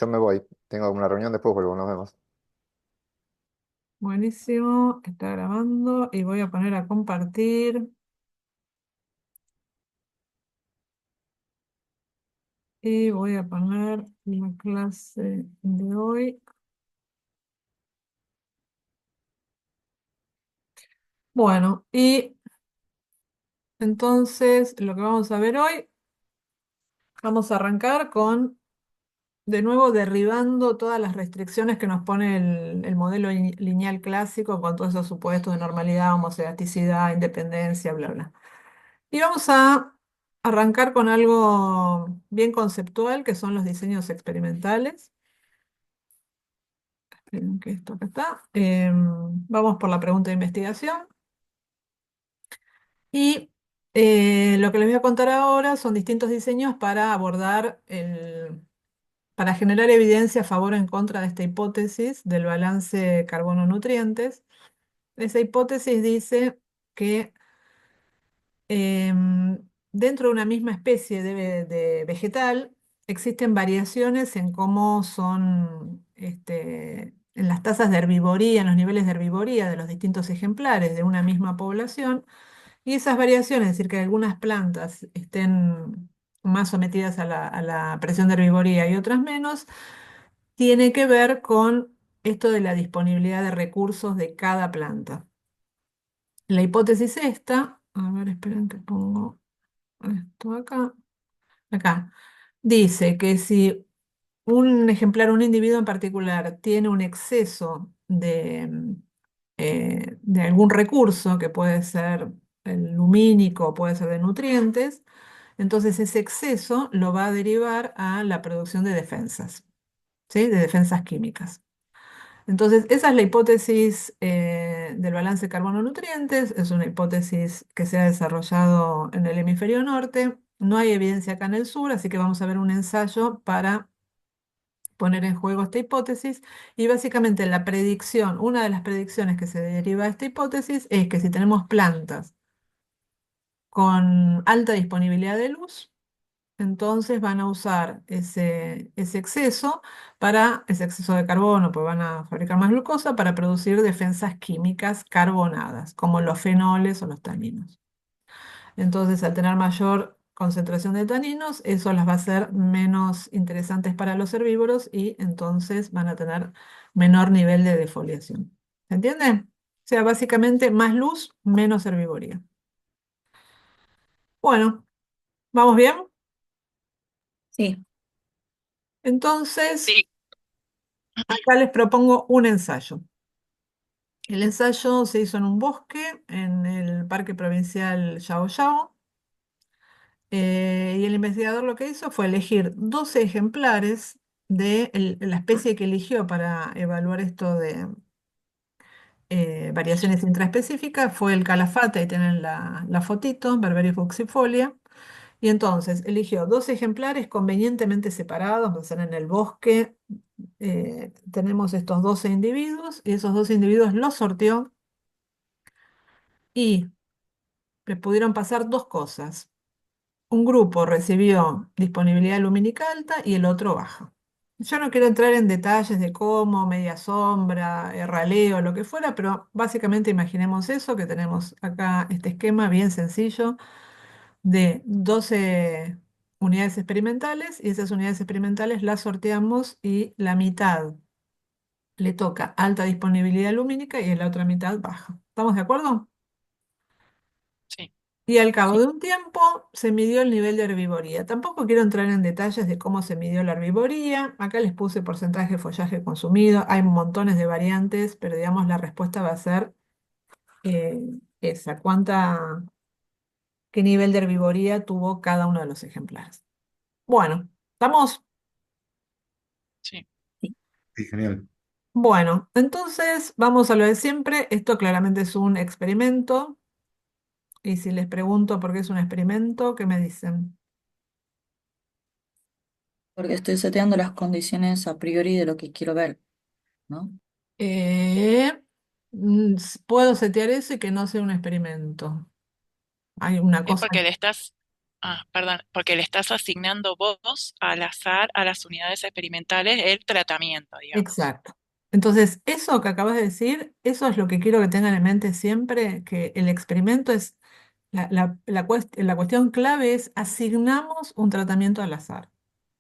Yo me voy. Tengo una reunión después, vuelvo. Nos vemos. Buenísimo, está grabando y voy a poner a compartir y voy a poner la clase de hoy. Bueno, y entonces lo que vamos a ver hoy, vamos a arrancar con, de nuevo, derribando todas las restricciones que nos pone el modelo lineal clásico con todos esos supuestos de normalidad, homocedasticidad, independencia, bla, bla. Y vamos a arrancar con algo bien conceptual, que son los diseños experimentales. Esperen que esto acá está. Vamos por la pregunta de investigación. Y lo que les voy a contar ahora son distintos diseños para abordar para generar evidencia a favor o en contra de esta hipótesis del balance carbono-nutrientes. Esa hipótesis dice que dentro de una misma especie de vegetal existen variaciones en cómo son, en las tasas de herbivoría, en los niveles de herbivoría de los distintos ejemplares de una misma población. Y esas variaciones, es decir, que algunas plantas estén más sometidas a la presión de herbivoría y otras menos, tiene que ver con esto de la disponibilidad de recursos de cada planta. La hipótesis esta, a ver, esperen que pongo esto acá. Acá. Dice que si un ejemplar, un individuo en particular, tiene un exceso de algún recurso, que puede ser el lumínico, puede ser de nutrientes, entonces ese exceso lo va a derivar a la producción de defensas, ¿sí? De defensas químicas. Entonces, esa es la hipótesis del balance carbono-nutrientes. Es una hipótesis que se ha desarrollado en el hemisferio norte. No hay evidencia acá en el sur, así que vamos a ver un ensayo para poner en juego esta hipótesis. Y básicamente la predicción, una de las predicciones que se deriva de esta hipótesis es que si tenemos plantas con alta disponibilidad de luz, entonces van a usar ese exceso de carbono, pues van a fabricar más glucosa para producir defensas químicas carbonadas, como los fenoles o los taninos. Entonces, al tener mayor concentración de taninos, eso las va a hacer menos interesantes para los herbívoros y entonces van a tener menor nivel de defoliación. ¿Se entiende? O sea, básicamente más luz, menos herbivoría. Bueno, ¿vamos bien? Sí, Entonces, sí. acá les propongo un ensayo. El ensayo se hizo en un bosque, en el Parque Provincial Yao Yao, y el investigador lo que hizo fue elegir 12 ejemplares de la especie que eligió para evaluar esto de variaciones intraespecíficas, fue el calafate, ahí tienen la fotito, Berberis buxifolia, y entonces eligió 12 ejemplares convenientemente separados, o sea, en el bosque tenemos estos 12 individuos, y esos 12 individuos los sorteó y les pudieron pasar dos cosas. Un grupo recibió disponibilidad lumínica alta y el otro baja. Yo no quiero entrar en detalles de cómo, media sombra, raleo, lo que fuera, pero básicamente imaginemos eso, que tenemos acá este esquema bien sencillo de 12 unidades experimentales y esas unidades experimentales las sorteamos y la mitad le toca alta disponibilidad lumínica y la otra mitad baja. ¿Estamos de acuerdo? Sí, Y al cabo sí. de un tiempo se midió el nivel de herbivoría. Tampoco quiero entrar en detalles de cómo se midió la herbivoría. Acá les puse porcentaje de follaje consumido. Hay montones de variantes, pero digamos la respuesta va a ser eh, esa. ¿Qué nivel de herbivoría tuvo cada uno de los ejemplares? Bueno, ¿estamos? Sí. Sí. Sí, genial. Bueno, entonces vamos a lo de siempre. Esto claramente es un experimento. Y si les pregunto por qué es un experimento, ¿qué me dicen? Porque estoy seteando las condiciones a priori de lo que quiero ver, ¿no? Eh, puedo setear eso y que no sea un experimento. Hay una Es cosa. porque le estás, Perdón, porque le estás asignando vos al azar a las unidades experimentales el tratamiento, digamos. Exacto. Entonces, eso que acabas de decir, eso es lo que quiero que tengan en mente siempre, que el experimento es, la cuestión clave es asignamos un tratamiento al azar.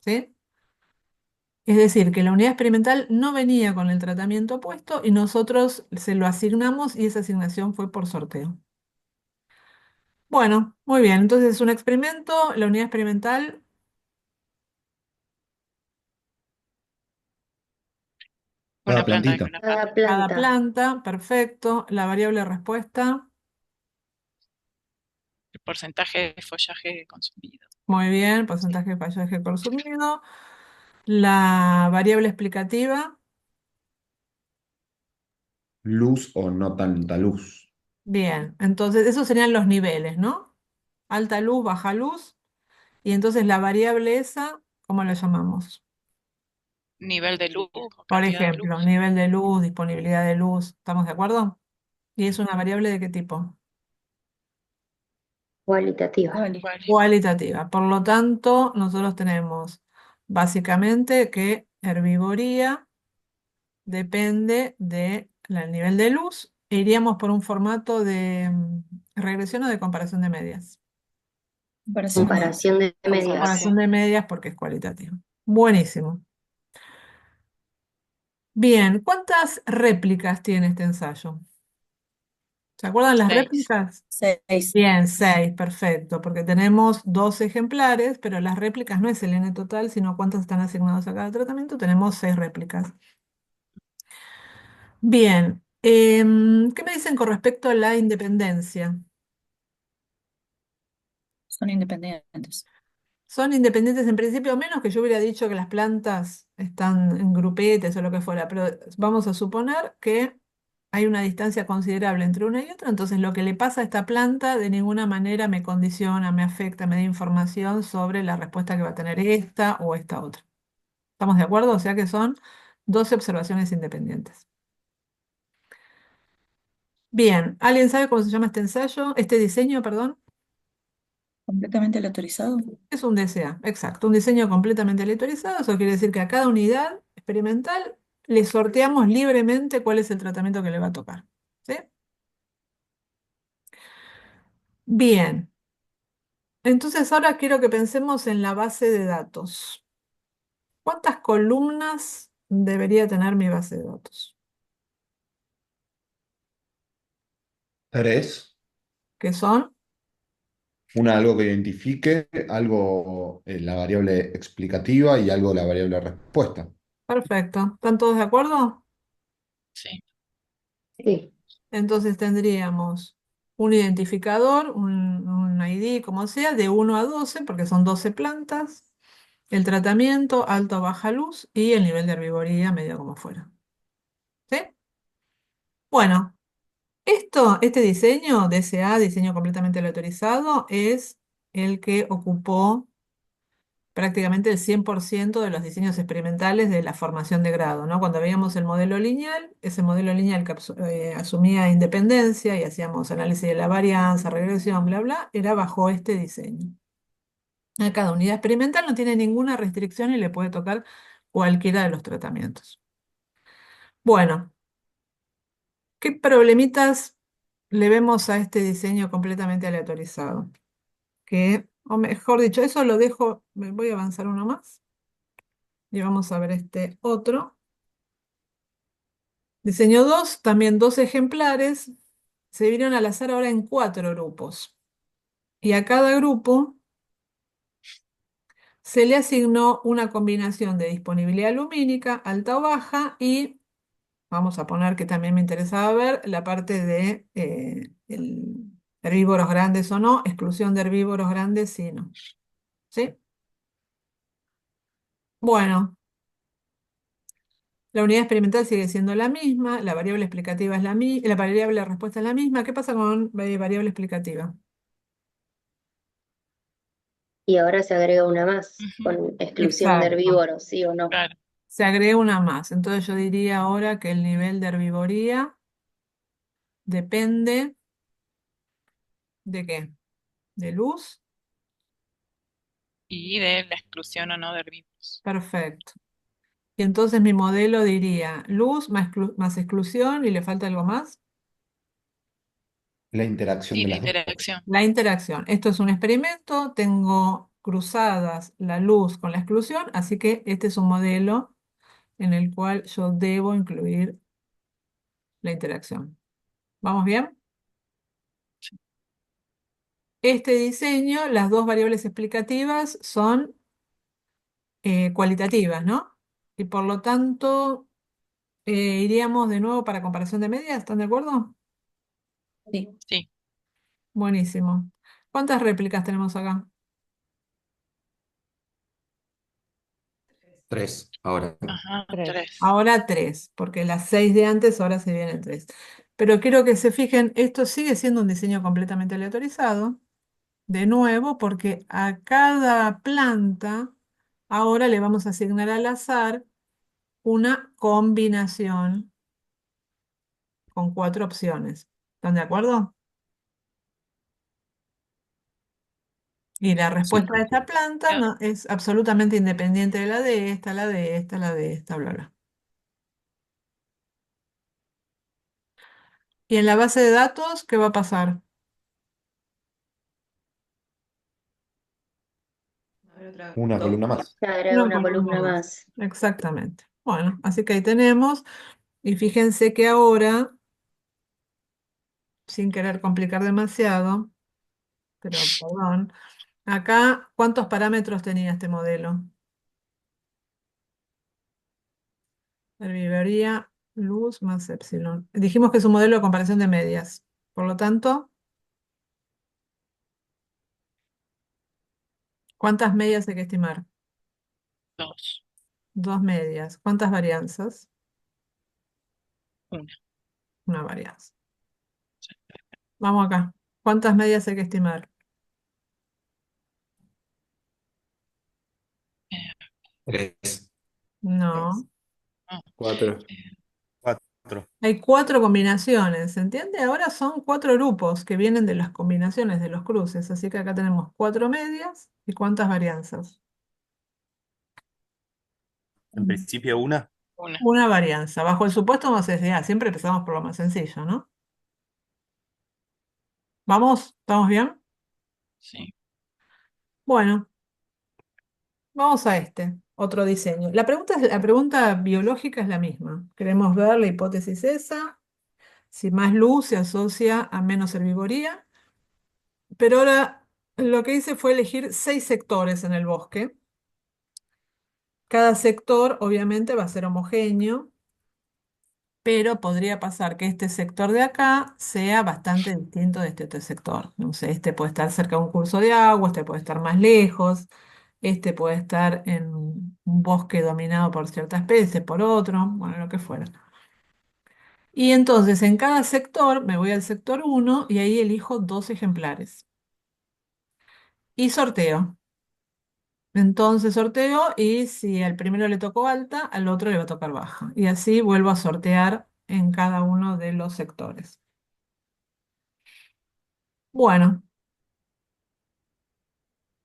¿Sí? Es decir, que la unidad experimental no venía con el tratamiento puesto y nosotros se lo asignamos y esa asignación fue por sorteo. Bueno, muy bien. Entonces es un experimento, la unidad experimental, Una Cada planta de plantita. cada Cada planta. cada planta. planta, perfecto. La variable respuesta, El porcentaje de follaje consumido. muy bien. Sí. Porcentaje de follaje consumido. La variable explicativa, Luz o no tanta luz. bien. Entonces esos serían los niveles, ¿no? Alta luz, baja luz. Y entonces la variable esa, ¿cómo la llamamos? Nivel de luz o Por cantidad de ejemplo, luz. nivel de luz, disponibilidad de luz, ¿estamos de acuerdo? ¿Y es una variable de qué tipo? Cualitativa. Vale. ¿Cuál? Cualitativa. Por lo tanto, nosotros tenemos básicamente que herbivoría depende del nivel de luz e iríamos por un formato de regresión o de comparación de medias. Comparación de medias. Comparación de medias. Comparación de medias porque es cualitativo. Buenísimo. Bien, ¿cuántas réplicas tiene este ensayo? ¿Se acuerdan las 6. réplicas? 6. Bien, 6, perfecto, porque tenemos 2 ejemplares, pero las réplicas no es el N total, sino cuántas están asignados a cada tratamiento. Tenemos 6 réplicas. Bien, ¿qué me dicen con respecto a la independencia? Son independientes. Son independientes en principio, a menos que yo hubiera dicho que las plantas están en grupetes o lo que fuera, pero vamos a suponer que hay una distancia considerable entre una y otra, entonces lo que le pasa a esta planta de ninguna manera me condiciona, me afecta, me da información sobre la respuesta que va a tener esta o esta otra. ¿Estamos de acuerdo? O sea que son 12 observaciones independientes. Bien, ¿alguien sabe cómo se llama este ensayo? Este diseño, perdón. Completamente aleatorizado. Es un DCA, exacto, un diseño completamente aleatorizado. Eso quiere decir que a cada unidad experimental le sorteamos libremente cuál es el tratamiento que le va a tocar. ¿Sí? Bien, entonces ahora quiero que pensemos en la base de datos. ¿Cuántas columnas debería tener mi base de datos? 3. ¿Qué son? Algo que identifique, algo la variable explicativa y algo la variable respuesta. Perfecto. ¿Están todos de acuerdo? Sí. Sí. Entonces tendríamos un identificador, un ID, como sea, de 1 a 12 porque son 12 plantas, el tratamiento, alta o baja luz, y el nivel de herbivoría, medio como fuera. ¿Sí? Bueno, este diseño, DCA, diseño completamente aleatorizado, es el que ocupó prácticamente el 100% de los diseños experimentales de la formación de grado, ¿no? Cuando veíamos el modelo lineal, ese modelo lineal que asumía independencia y hacíamos análisis de la varianza, regresión, bla, bla, era bajo este diseño. A cada unidad experimental no tiene ninguna restricción y le puede tocar cualquiera de los tratamientos. Bueno, ¿qué problemitas le vemos a este diseño completamente aleatorizado? O mejor dicho, eso lo dejo, me voy a avanzar uno más y vamos a ver este otro. Diseño 2, también 2 ejemplares, se dividieron al azar ahora en 4 grupos. Y a cada grupo se le asignó una combinación de disponibilidad lumínica, alta o baja, y vamos a poner que también me interesaba ver la parte de herbívoros grandes o no, exclusión de herbívoros grandes, sí, no. ¿Sí? Bueno, la unidad experimental sigue siendo la misma, la variable explicativa es la misma, la variable de respuesta es la misma. ¿Qué pasa con variable explicativa? Y ahora se agrega una más, Ujú. con exclusión de Exacto. herbívoros, ¿sí o no? Claro. Se agrega una más. Entonces yo diría ahora que el nivel de herbivoría depende ¿de qué? ¿De luz? y de la exclusión o no de herbívoros. Perfecto. Y entonces mi modelo diría luz más exclusión y le falta algo más. La interacción Sí, de la las dos. interacción. La interacción. Esto es un experimento, tengo cruzadas la luz con la exclusión, así que este es un modelo en el cual yo debo incluir la interacción. ¿Vamos bien? Este diseño, las dos variables explicativas son cualitativas, ¿no? Y por lo tanto, iríamos de nuevo para comparación de medias, ¿están de acuerdo? Sí, Sí, Buenísimo. ¿Cuántas réplicas tenemos acá? 3 ahora. ajá, tres. 3. Ahora tres, porque las seis de antes ahora se vienen tres. Pero quiero que se fijen, esto sigue siendo un diseño completamente aleatorizado, de nuevo, porque a cada planta ahora le vamos a asignar al azar una combinación con cuatro opciones. ¿Están de acuerdo? Y la Sí. respuesta de esta planta no, es absolutamente independiente de la de esta, la de esta, la de esta, bla, bla. Y en la base de datos, ¿qué va a pasar? A ver, otra. Una columna más. Se agrega Una una columna columna más. más. Exactamente. Bueno, así que ahí tenemos. Y fíjense que ahora, sin querer complicar demasiado, pero perdón, acá, ¿cuántos parámetros tenía este modelo? Herbivoría, luz más epsilon. Dijimos que es un modelo de comparación de medias. Por lo tanto, ¿cuántas medias hay que estimar? 2. Dos medias. ¿Cuántas varianzas? 1. Una varianza. Vamos acá. ¿Cuántas medias hay que estimar? 3, No. 4. Hay cuatro combinaciones, ¿se entiende? Ahora son cuatro grupos que vienen de las combinaciones de los cruces. Así que acá tenemos cuatro medias y cuántas varianzas. En principio una. 1. Una varianza. Bajo el supuesto más SDA. Siempre empezamos por lo más sencillo, ¿no? ¿Vamos? ¿Estamos bien? Sí. Bueno, vamos a este, otro diseño. La pregunta biológica es la misma. Queremos ver la hipótesis esa, si más luz se asocia a menos herbivoría. Pero ahora lo que hice fue elegir seis sectores en el bosque. Cada sector obviamente va a ser homogéneo, pero podría pasar que este sector de acá sea bastante distinto de este otro sector. No sé, este puede estar cerca de un curso de agua, este puede estar más lejos, este puede estar en un bosque dominado por cierta especie, por otro, bueno, lo que fuera. Y entonces en cada sector me voy al sector uno y ahí elijo dos ejemplares. Y sorteo. Entonces sorteo y si al primero le tocó alta, al otro le va a tocar baja. Y así vuelvo a sortear en cada uno de los sectores. Bueno,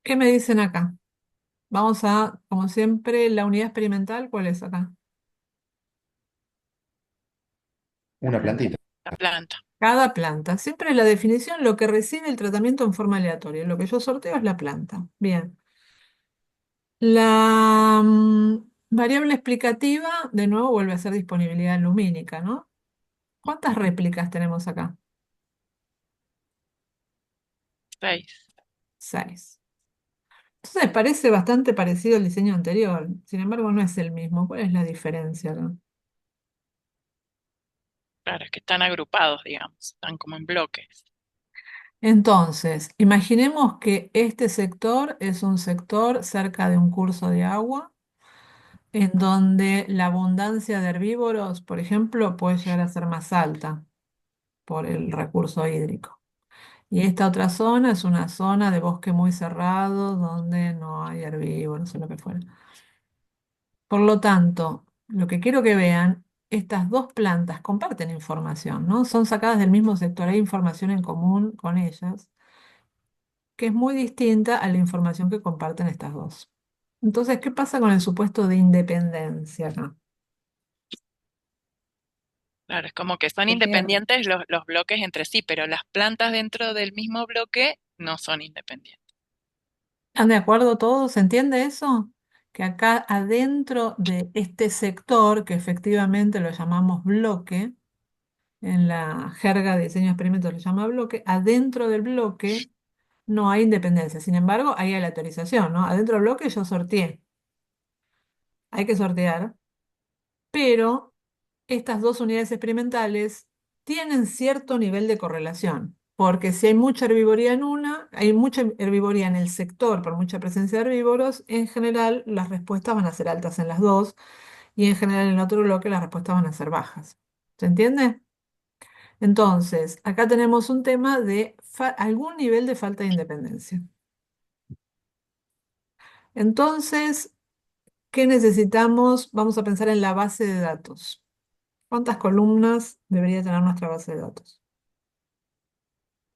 ¿qué me dicen acá? Vamos a, como siempre, la unidad experimental, ¿cuál es acá? Una plantita. La planta. Cada planta. Siempre la definición, lo que recibe el tratamiento en forma aleatoria. Lo que yo sorteo es la planta. Bien. La variable explicativa, de nuevo, vuelve a ser disponibilidad lumínica, ¿no? ¿Cuántas réplicas tenemos acá? 6. Seis. Entonces parece bastante parecido al diseño anterior. Sin embargo, no es el mismo. ¿Cuál es la diferencia acá? Claro, es que están agrupados, digamos. Están como en bloques. Entonces, imaginemos que este sector es un sector cerca de un curso de agua, en donde la abundancia de herbívoros, por ejemplo, puede llegar a ser más alta por el recurso hídrico. Y esta otra zona es una zona de bosque muy cerrado, donde no hay herbívoros o lo que fuera. Por lo tanto, lo que quiero que vean, estas dos plantas comparten información, ¿no? Son sacadas del mismo sector, hay información en común con ellas. que es muy distinta a la información que comparten estas dos. Entonces, ¿qué pasa con el supuesto de independencia acá? Claro, es como que son Se pierde. independientes los bloques entre sí, pero las plantas dentro del mismo bloque no son independientes. ¿Están de acuerdo todos? ¿Se entiende eso? Que acá adentro de este sector, que efectivamente lo llamamos bloque, en la jerga de diseño de experimentos lo llama bloque, adentro del bloque no hay independencia. Sin embargo, hay aleatorización, ¿no? Adentro del bloque yo sorteé. Hay que sortear, pero estas dos unidades experimentales tienen cierto nivel de correlación, porque si hay mucha herbivoría en una, hay mucha herbivoría en el sector por mucha presencia de herbívoros, en general las respuestas van a ser altas en las dos y en general en el otro bloque las respuestas van a ser bajas. ¿Se entiende? Entonces, acá tenemos un tema de algún nivel de falta de independencia. Entonces, ¿qué necesitamos? Vamos a pensar en la base de datos. ¿Cuántas columnas debería tener nuestra base de datos?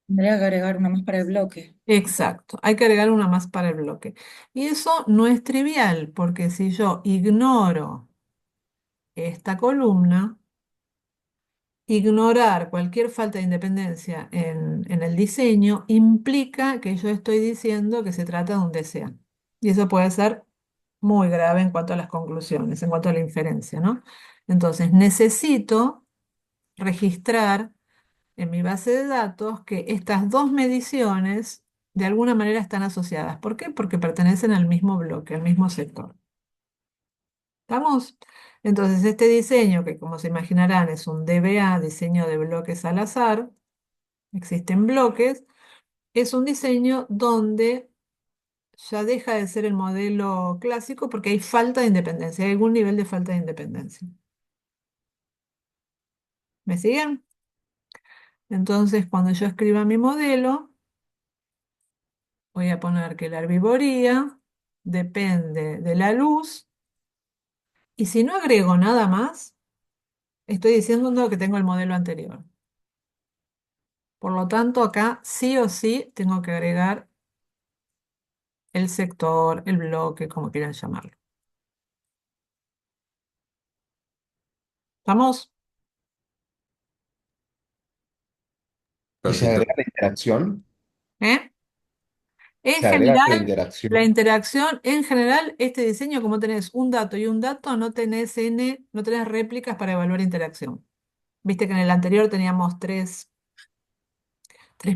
Tendría que agregar una más para el bloque. Exacto, hay que agregar una más para el bloque. Y eso no es trivial, porque si yo ignoro esta columna, ignorar cualquier falta de independencia en el diseño implica que yo estoy diciendo que se trata de un deseo. Y eso puede ser muy grave en cuanto a las conclusiones, en cuanto a la inferencia, ¿no? Entonces, necesito registrar en mi base de datos que estas dos mediciones de alguna manera están asociadas. ¿Por qué? Porque pertenecen al mismo bloque, al mismo sector. ¿Estamos? Entonces, este diseño, que como se imaginarán es un DBA, diseño de bloques al azar, existen bloques, es un diseño donde ya deja de ser el modelo clásico porque hay falta de independencia, hay algún nivel de falta de independencia. ¿Me siguen? Entonces, cuando yo escriba mi modelo, voy a poner que la herbivoría depende de la luz y si no agrego nada más, estoy diciendo que tengo el modelo anterior. Por lo tanto, acá sí o sí tengo que agregar el sector, el bloque, como quieran llamarlo. ¿Estamos? ¿Y se Perfecto. agrega la interacción? ¿Eh? En ¿Se agrega la general, la interacción? interacción, en general, este diseño, como tenés un dato y un dato, no tenés no tenés réplicas para evaluar interacción. Viste que en el anterior teníamos tres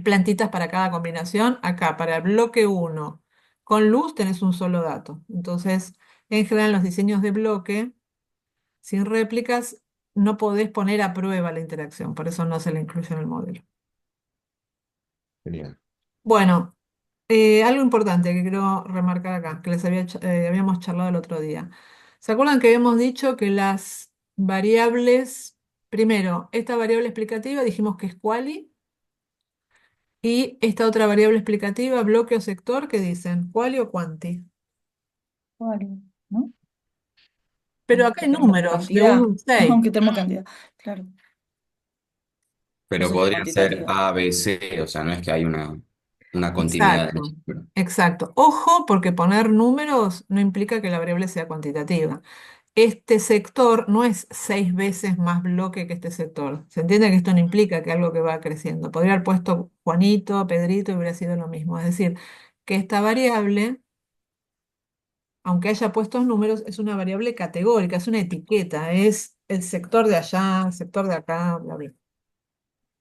plantitas para cada combinación. Acá, para el bloque uno con luz tenés un solo dato. Entonces, en general, los diseños de bloque, sin réplicas, no podés poner a prueba la interacción. Por eso no se la incluye en el modelo. Genial. Bueno, algo importante que quiero remarcar acá, que habíamos charlado el otro día. ¿Se acuerdan que habíamos dicho que las variables, primero, esta variable explicativa dijimos que es quali, y esta otra variable explicativa, bloque o sector, que dicen quali o quanti? Vale, ¿no? Pero Aunque acá hay tenemos números de cantidad. 1 a 6. Aunque tenemos cantidad. Claro. No Pero sería podría ser cuantitativa. A, B, C, o sea, no es que hay una continuidad en Exacto, eso. Pero exacto. Ojo, porque poner números no implica que la variable sea cuantitativa. Este sector no es 6 veces más bloque que este sector. Se entiende que esto no implica que algo que va creciendo. Podría haber puesto Juanito, Pedrito y hubiera sido lo mismo. Es decir, que esta variable, aunque haya puestos números, es una variable categórica, es una etiqueta, es el sector de allá, el sector de acá, bla, bla.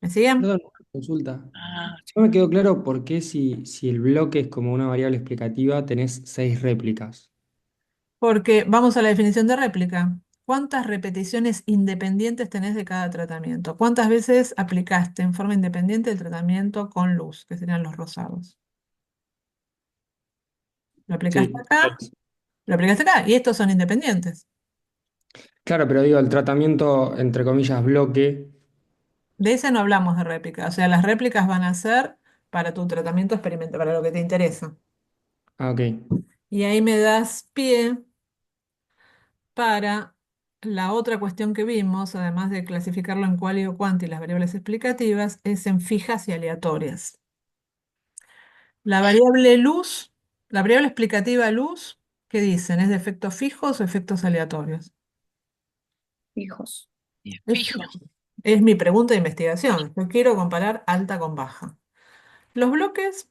¿Me siguen? Perdón, una consulta. Ah, sí. No me quedó claro por qué si el bloque es como una variable explicativa, tenés 6 réplicas. Porque vamos a la definición de réplica. ¿Cuántas repeticiones independientes tenés de cada tratamiento? ¿Cuántas veces aplicaste en forma independiente el tratamiento con luz, que serían los rosados? Lo aplicaste Sí, acá, lo aplicaste acá, y estos son independientes. claro, pero digo, el tratamiento, entre comillas, bloque. De ese no hablamos de réplica. O sea, las réplicas van a ser para tu tratamiento experimental, para lo que te interesa. Ah, ok. Y ahí me das pie para la otra cuestión que vimos, además de clasificarlo en quali o quanti, las variables explicativas, es en fijas y aleatorias. La variable luz, la variable explicativa luz, ¿qué dicen? ¿Es de efectos fijos o efectos aleatorios? Hijos. Y Es fijo. fijo. Es mi pregunta de investigación. Yo quiero comparar alta con baja. Los bloques,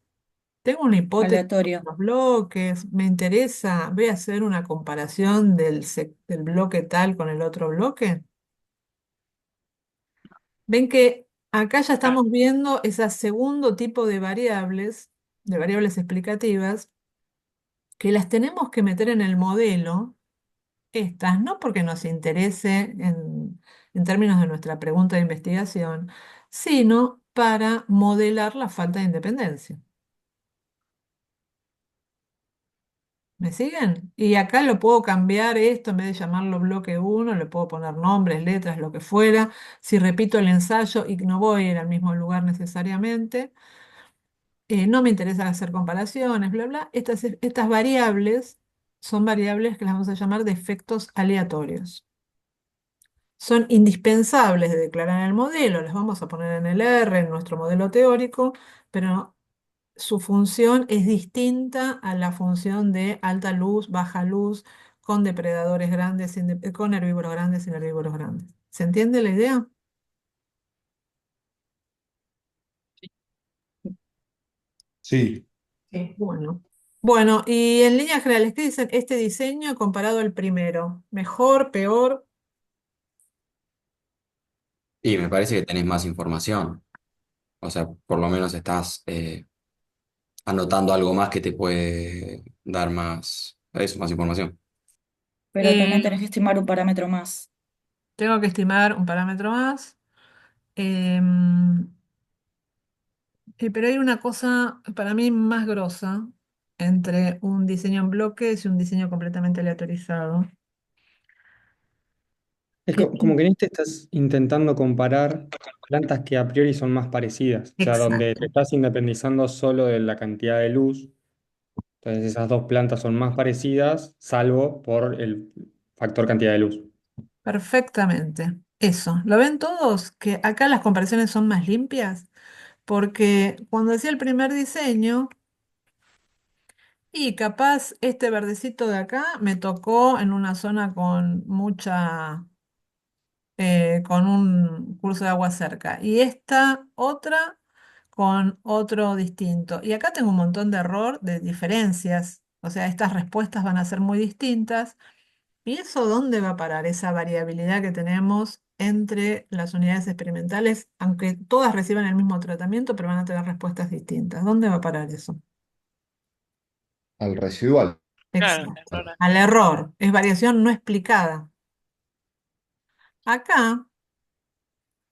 tengo una hipótesis sobre Aleatorio. los bloques, me interesa, voy a hacer una comparación del bloque tal con el otro bloque. Ven que acá ya Ah, estamos viendo ese segundo tipo de variables explicativas, que las tenemos que meter en el modelo, estas, no porque nos interese en términos de nuestra pregunta de investigación, sino para modelar la falta de independencia. ¿Me siguen? Y acá lo puedo cambiar esto, en vez de llamarlo bloque uno le puedo poner nombres, letras, lo que fuera. Si repito el ensayo y no voy a ir al mismo lugar necesariamente, no me interesa hacer comparaciones, bla, bla. Estas variables son variables que las vamos a llamar de efectos aleatorios. Son indispensables de declarar en el modelo, las vamos a poner en el R, en nuestro modelo teórico, pero su función es distinta a la función de alta luz, baja luz, con depredadores grandes, con herbívoros grandes, sin herbívoros grandes. ¿Se entiende la idea? Sí, Sí. Bueno. Bueno, y en líneas generales, ¿qué dicen este diseño comparado al primero? ¿Mejor, peor? Y me parece que tenés más información. O sea, por lo menos estás anotando algo más que te puede dar más información. Pero Eh, también tenés que estimar un parámetro más. tengo que estimar un parámetro más. Em, pero hay una cosa para mí más grosa entre un diseño en bloques y un diseño completamente aleatorizado. Es Que, como que en este estás intentando comparar plantas que a priori son más parecidas, o sea, donde te exacto. estás independizando solo de la cantidad de luz. Entonces esas dos plantas son más parecidas, salvo por el factor cantidad de luz. Perfectamente. Eso. ¿Lo ven todos? Que acá las comparaciones son más limpias. Porque cuando hacía el primer diseño, y capaz este verdecito de acá me tocó en una zona con con un curso de agua cerca. Y esta otra con otro distinto. Y acá tengo un montón de error, de diferencias. O sea, estas respuestas van a ser muy distintas. ¿Y eso dónde va a parar? Esa variabilidad que tenemos entre las unidades experimentales, aunque todas reciban el mismo tratamiento, pero van a tener respuestas distintas. ¿Dónde va a parar eso? al residual. claro, el Exacto. error. Al error. Es variación no explicada. Acá,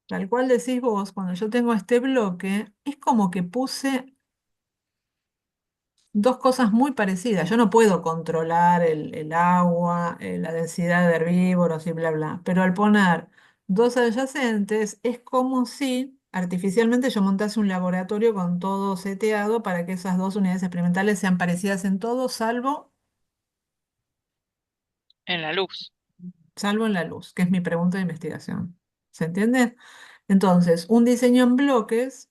tal cual decís vos, cuando yo tengo este bloque, es como que puse dos cosas muy parecidas. Yo no puedo controlar el agua, la densidad de herbívoros y bla, bla. Pero al poner dos adyacentes, es como si artificialmente yo montase un laboratorio con todo seteado para que esas dos unidades experimentales sean parecidas en todo, En la luz. salvo en la luz, que es mi pregunta de investigación. ¿Se entiende? Entonces, un diseño en bloques.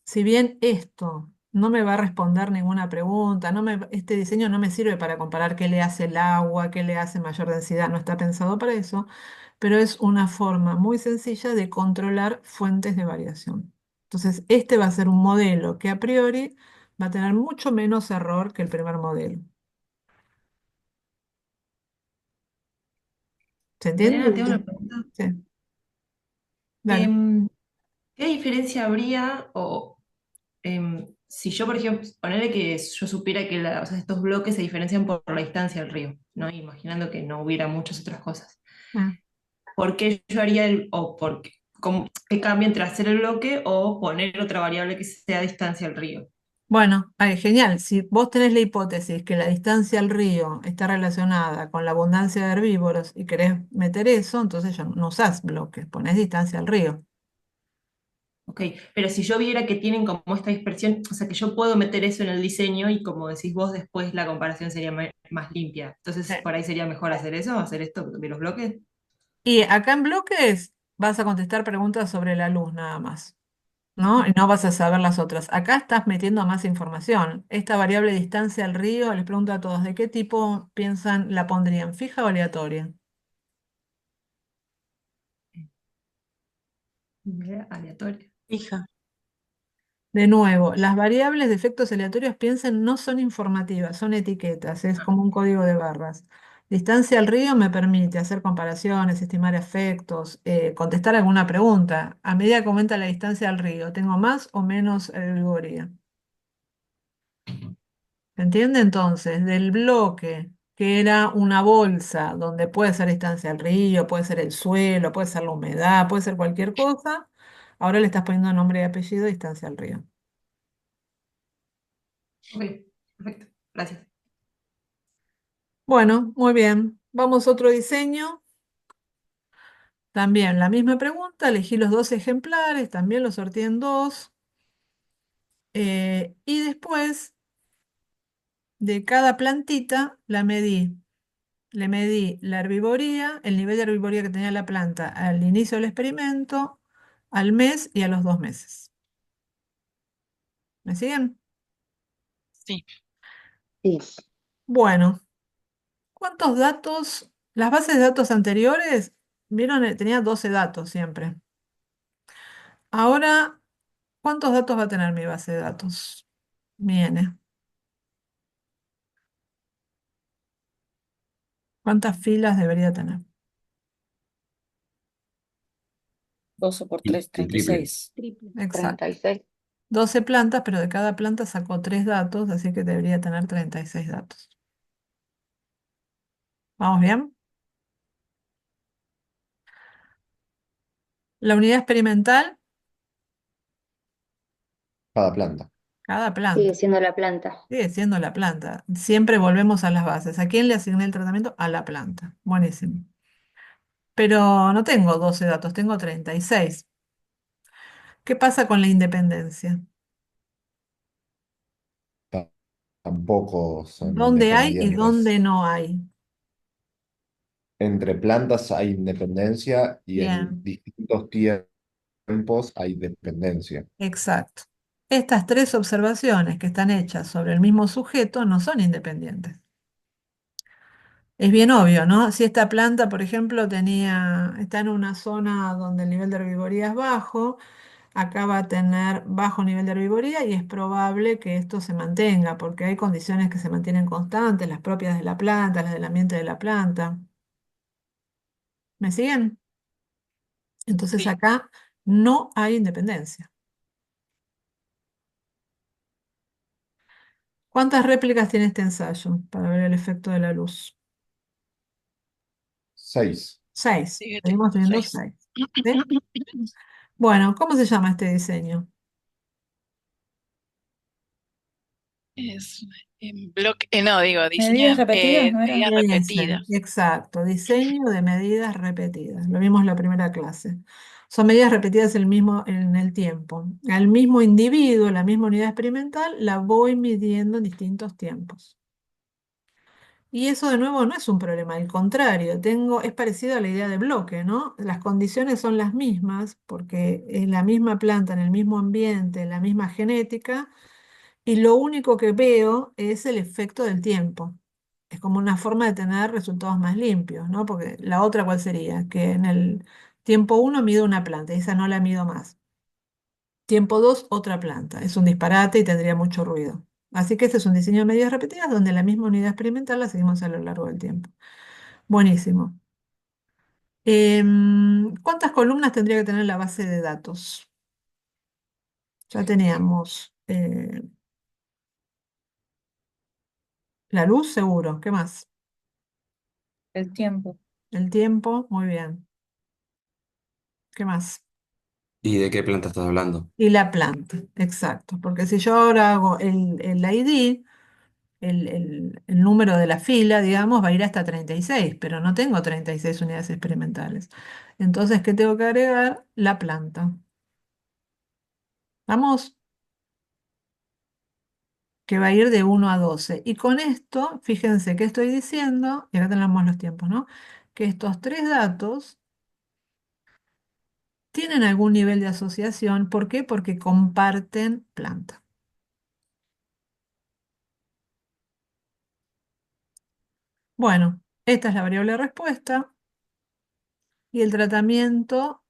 Si bien esto no me va a responder ninguna pregunta, este diseño no me sirve para comparar qué le hace el agua, qué le hace mayor densidad, no está pensado para eso, pero es una forma muy sencilla de controlar fuentes de variación. Entonces, este va a ser un modelo que a priori va a tener mucho menos error que el primer modelo. ¿Se entiende? Mariana, te hago una pregunta. Sí, dale. Em, ¿Qué diferencia habría si yo, por ejemplo, ponerle que yo supiera que o sea, estos bloques se diferencian por la distancia del río, ¿no? Imaginando que no hubiera muchas otras cosas. Ah. ¿Por qué yo haría qué cambia entre hacer el bloque o poner otra variable que sea distancia al río? Bueno, genial. Si vos tenés la hipótesis que la distancia al río está relacionada con la abundancia de herbívoros y querés meter eso, entonces ya no usás bloques, ponés distancia al río. Ok, pero si yo viera que tienen como esta dispersión, o sea, que yo puedo meter eso en el diseño y como decís vos, después la comparación sería más limpia. Entonces, por ahí sería mejor hacer eso, hacer esto de los bloques. Y acá en bloques vas a contestar preguntas sobre la luz nada más. ¿no? Y no vas a saber las otras. Acá estás metiendo más información. Esta variable distancia al río, les pregunto a todos, ¿de qué tipo piensan la pondrían? ¿Fija o aleatoria? Aleatorio. Fija. De nuevo, las variables de efectos aleatorios, piensen, no son informativas, son etiquetas, es como un código de barras. Distancia al río me permite hacer comparaciones, estimar efectos, contestar alguna pregunta. A medida que aumenta la distancia al río, ¿tengo más o menos herbivoría? ¿Se entiende entonces? Del bloque, que era una bolsa, donde puede ser distancia al río, puede ser el suelo, puede ser la humedad, puede ser cualquier cosa, ahora le estás poniendo nombre y apellido distancia al río. Ok, perfecto. Gracias. Bueno, muy bien. Vamos a otro diseño. También la misma pregunta, elegí los dos ejemplares, también los sorteé en dos. Y después de cada plantita la medí. Le medí la herbivoría, el nivel de herbivoría que tenía la planta al inicio del experimento, al mes y a los 2 meses. ¿Me siguen? Sí. Sí. Bueno, ¿cuántos datos? Las bases de datos anteriores, vieron, tenía 12 datos siempre. Ahora, ¿cuántos datos va a tener mi base de datos? Mi N. ¿Cuántas filas debería tener? 12 por Y 3, el triple. 36. Triple. Exacto. 36. 12 plantas, pero de cada planta sacó 3 datos, así que debería tener 36 datos. ¿Vamos bien? La unidad experimental, Cada planta. cada Sigue planta. siendo la planta. Sigue siendo la planta. Siempre volvemos a las bases. ¿A quién le asigné el tratamiento? A la planta. Buenísimo. Pero no tengo 12 datos, tengo 36. ¿Qué pasa con la independencia? Ta- Tampoco son ¿Dónde hay y dónde independientes. no hay? Entre plantas hay independencia y en Bien, distintos tiempos hay dependencia. exacto. Estas tres observaciones que están hechas sobre el mismo sujeto no son independientes. Es bien obvio, ¿no? Si esta planta, por ejemplo, está en una zona donde el nivel de herbivoría es bajo, acá va a tener bajo nivel de herbivoría y es probable que esto se mantenga, porque hay condiciones que se mantienen constantes, las propias de la planta, las del ambiente de la planta. ¿Me siguen? Entonces Sí. acá no hay independencia. ¿Cuántas réplicas tiene este ensayo para ver el efecto de la luz? 6. 6. Sigue Seguimos teniendo teniendo 6. 6. Bueno, ¿cómo se llama este diseño? Es bloque, no, digo, Medidas diseño repetidas, ¿no era? medidas Ese, repetidas. exacto, diseño de medidas repetidas. Lo vimos en la primera clase. Son medidas repetidas en el tiempo. Al mismo individuo, la misma unidad experimental, la voy midiendo en distintos tiempos. Y eso de nuevo no es un problema, al contrario, es parecido a la idea de bloque, ¿no? Las condiciones son las mismas porque es la misma planta, en el mismo ambiente, la misma genética, y lo único que veo es el efecto del tiempo. Es como una forma de tener resultados más limpios, ¿no? Porque la otra, ¿cuál sería? Que en el tiempo uno mido una planta, y esa no la mido más. Tiempo 2 otra planta. Es un disparate y tendría mucho ruido. Así que este es un diseño de medidas repetidas donde la misma unidad experimental la seguimos a lo largo del tiempo. Buenísimo. ¿Cuántas columnas tendría que tener la base de datos? Ya teníamos la luz, seguro. ¿Qué más? El tiempo. El tiempo, muy bien. ¿Qué más? ¿Y de qué planta estás hablando? Y la planta, exacto. Porque si yo ahora hago el ID, el número de la fila, digamos, va a ir hasta 36, pero no tengo 36 unidades experimentales. Entonces, ¿qué tengo que agregar? La planta. Vamos, que va a ir de 1 a 12. Y con esto, fíjense que estoy diciendo, y acá tenemos los tiempos, ¿no? Que estos tres datos tienen algún nivel de asociación. ¿Por qué? Porque comparten planta. Bueno, esta es la variable respuesta y el tratamiento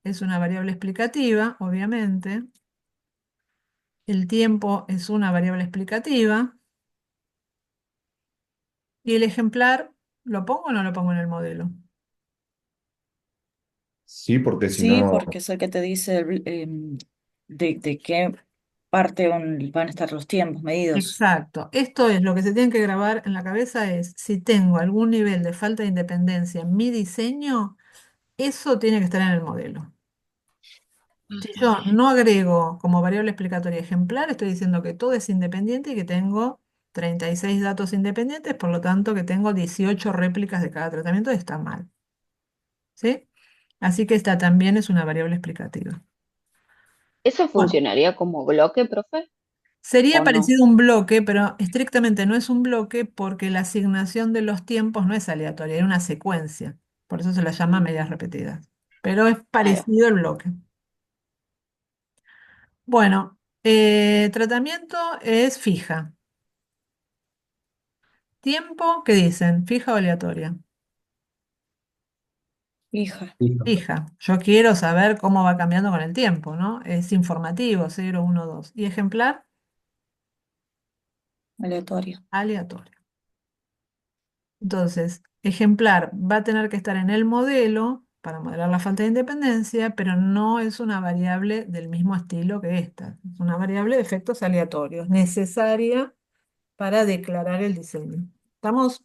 es una variable explicativa, obviamente. El tiempo es una variable explicativa. ¿Y el ejemplar lo pongo o no lo pongo en el modelo? Sí, porque si Sí, no, porque es el que te dice de qué parte van a estar los tiempos medidos. Exacto. Esto es lo que se tiene que grabar en la cabeza es si tengo algún nivel de falta de independencia en mi diseño, eso tiene que estar en el modelo. Si Ujú. yo no agrego como variable explicatoria ejemplar, estoy diciendo que todo es independiente y que tengo 36 datos independientes, por lo tanto que tengo 18 réplicas de cada tratamiento, está mal. ¿Sí? Así que esta también es una variable explicativa. ¿Eso Bueno, funcionaría como bloque, profe? sería ¿O no? parecido a un bloque, pero estrictamente no es un bloque porque la asignación de los tiempos no es aleatoria, es una secuencia. Por eso se la llama medias Mm, repetidas. Pero es ahí va. parecido al bloque. Bueno, tratamiento es fija. Tiempo, ¿qué dicen? ¿Fija o aleatoria? Hija, Fija. Yo quiero saber cómo va cambiando con el tiempo, ¿no? Es informativo, 0, 1, 2. Y ejemplar, aleatorio. aleatorio. Entonces, ejemplar va a tener que estar en el modelo para modelar la falta de independencia, pero no es una variable del mismo estilo que esta. Es una variable de efectos aleatorios, necesaria para declarar el diseño. ¿Estamos?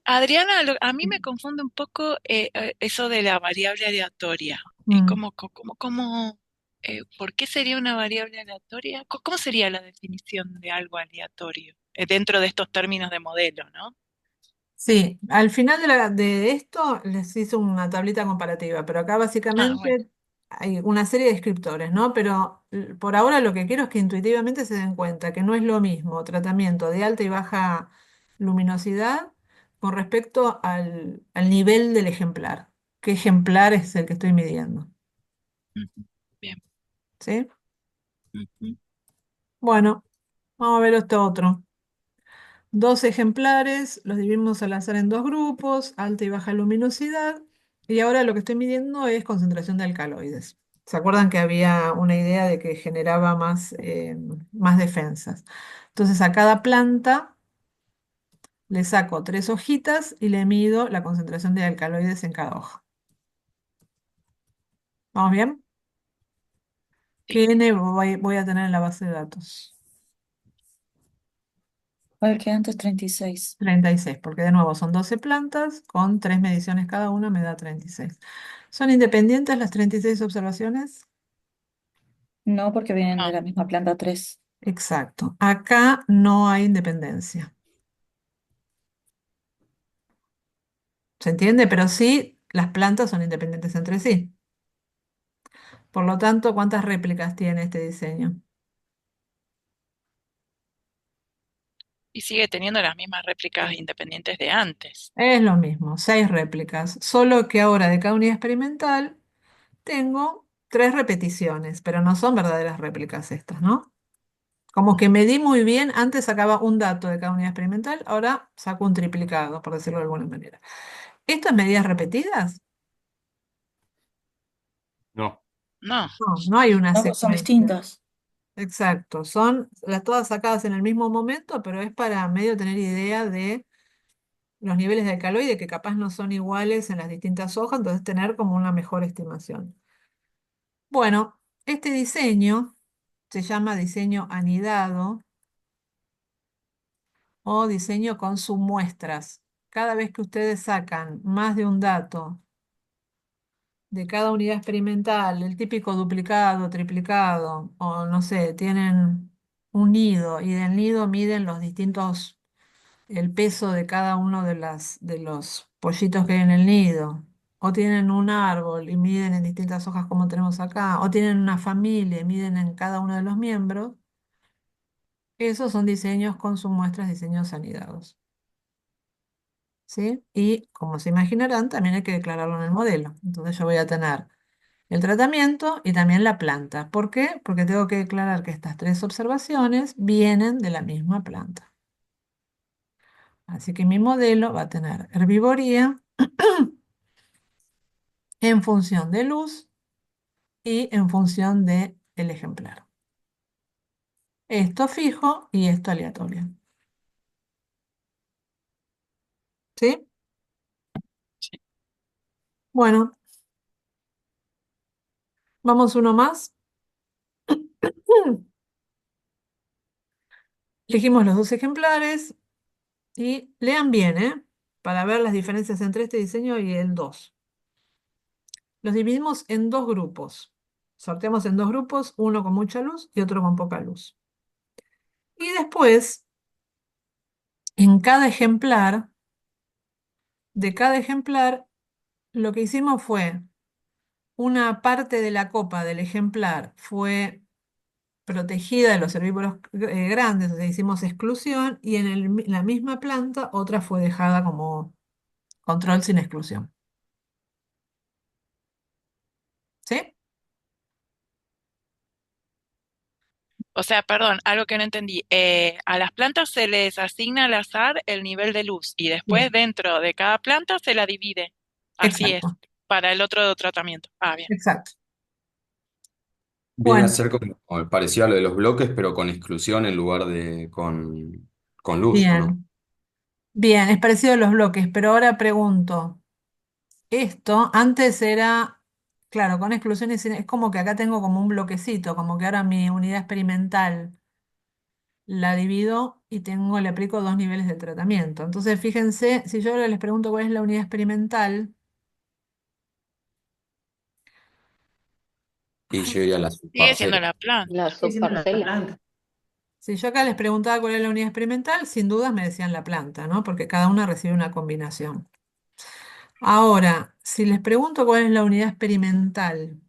Adriana, a mí me confunde un poco eso de la variable aleatoria. Mm. ¿Como, por qué sería una variable aleatoria? ¿Cómo sería la definición de algo aleatorio dentro de estos términos de modelo, ¿no? Sí, al final de esto les hice una tablita comparativa, pero acá Ah, bueno. básicamente hay una serie de descriptores, ¿no? Pero por ahora lo que quiero es que intuitivamente se den cuenta que no es lo mismo tratamiento de alta y baja luminosidad con respecto al nivel del ejemplar. ¿Qué ejemplar es el que estoy midiendo? Ujú. Bien. ¿Sí? Ujú. Bueno, vamos a ver esto otro. Dos ejemplares, los dividimos al azar en dos grupos, alta y baja luminosidad, y ahora lo que estoy midiendo es concentración de alcaloides. ¿Se acuerdan que había una idea de que generaba más defensas? Entonces a cada planta le saco tres hojitas y le mido la concentración de alcaloides en cada hoja. ¿Vamos bien? Sí. ¿Qué N voy a tener en la base de datos? ¿Cuál que antes? 36. 36, porque de nuevo son 12 plantas con 3 mediciones cada una, me da 36. ¿Son independientes las 36 observaciones? No, porque vienen de No. la misma planta 3. Exacto. Acá no hay independencia. ¿Se entiende? Pero sí, las plantas son independientes entre sí. Por lo tanto, ¿cuántas réplicas tiene este diseño? Y sigue teniendo las mismas réplicas independientes de antes. Es lo mismo, 6 réplicas. Solo que ahora de cada unidad experimental tengo 3 repeticiones, pero no son verdaderas réplicas estas, ¿no? Como que medí muy bien, antes sacaba un dato de cada unidad experimental, ahora saco un triplicado, por decirlo de alguna manera. ¿Estas medidas repetidas? No. No. No, no hay una No, pues son secuencia. distintas. Exacto, son las todas sacadas en el mismo momento, pero es para medio tener idea de los niveles de alcaloide que capaz no son iguales en las distintas hojas, entonces tener como una mejor estimación. Bueno, este diseño se llama diseño anidado o diseño con submuestras. Cada vez que ustedes sacan más de un dato de cada unidad experimental, el típico duplicado, triplicado, o no sé, tienen un nido y del nido miden los distintos, el peso de cada uno de los pollitos que hay en el nido, o tienen un árbol y miden en distintas hojas como tenemos acá, o tienen una familia y miden en cada uno de los miembros, esos son diseños con sus muestras, diseños anidados. ¿Sí? Y como se imaginarán, también hay que declararlo en el modelo. Entonces yo voy a tener el tratamiento y también la planta. ¿Por qué? Porque tengo que declarar que estas tres observaciones vienen de la misma planta. Así que mi modelo va a tener herbivoría en función de luz y en función del ejemplar. Esto fijo y esto aleatorio. ¿Sí? Sí. Bueno, vamos uno más. Elegimos los dos ejemplares y lean bien, ¿eh? Para ver las diferencias entre este diseño y el 2. Los dividimos en dos grupos. Sorteamos en dos grupos, uno con mucha luz y otro con poca luz. Y después, en cada ejemplar, de cada ejemplar, lo que hicimos fue una parte de la copa del ejemplar fue protegida de los herbívoros grandes, o sea, hicimos exclusión, y en la misma planta otra fue dejada como control sin exclusión. ¿Sí? O sea, perdón, algo que no entendí. A las plantas se les asigna al azar el nivel de luz y después Bien, dentro de cada planta se la divide. Así es, exacto, para el otro tratamiento. Ah, bien. exacto. Viene a Bueno, ser como parecido a lo de los bloques, pero con exclusión en lugar de con luz, ¿o no? bien, bien, es parecido a los bloques, pero ahora pregunto, esto antes era, claro, con exclusiones, es como que acá tengo como un bloquecito, como que ahora mi unidad experimental la divido y le aplico dos niveles de tratamiento. Entonces, fíjense, si yo ahora les pregunto cuál es la unidad experimental, Y yo iría a la Sigue siendo subparcela. la planta. La Estoy diciendo la subparcela. planta. si yo acá les preguntaba cuál es la unidad experimental, sin dudas me decían la planta, ¿no? Porque cada una recibe una combinación. Ahora, si les pregunto cuál es la unidad experimental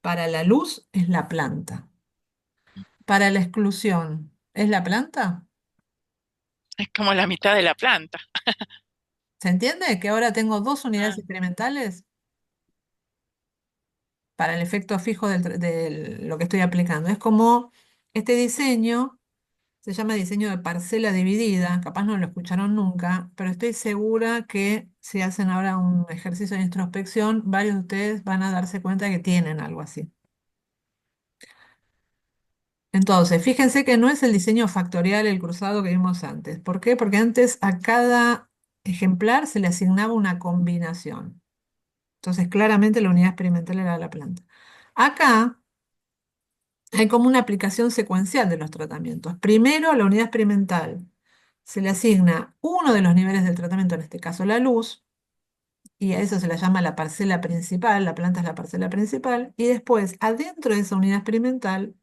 para la luz, es la planta. Para la exclusión, ¿es la planta? Es como la mitad de la planta. ¿Se entiende? Que ahora tengo dos unidades Ah, experimentales para el efecto fijo de lo que estoy aplicando. Es como este diseño, se llama diseño de parcela dividida, capaz no lo escucharon nunca, pero estoy segura que si hacen ahora un ejercicio de introspección, varios de ustedes van a darse cuenta que tienen algo así. Entonces, fíjense que no es el diseño factorial, el cruzado que vimos antes. ¿Por qué? Porque antes a cada ejemplar se le asignaba una combinación. Entonces, claramente la unidad experimental era la planta. Acá hay como una aplicación secuencial de los tratamientos. Primero, a la unidad experimental se le asigna uno de los niveles del tratamiento, en este caso la luz, y a eso se le llama la parcela principal, la planta es la parcela principal, y después, adentro de esa unidad experimental,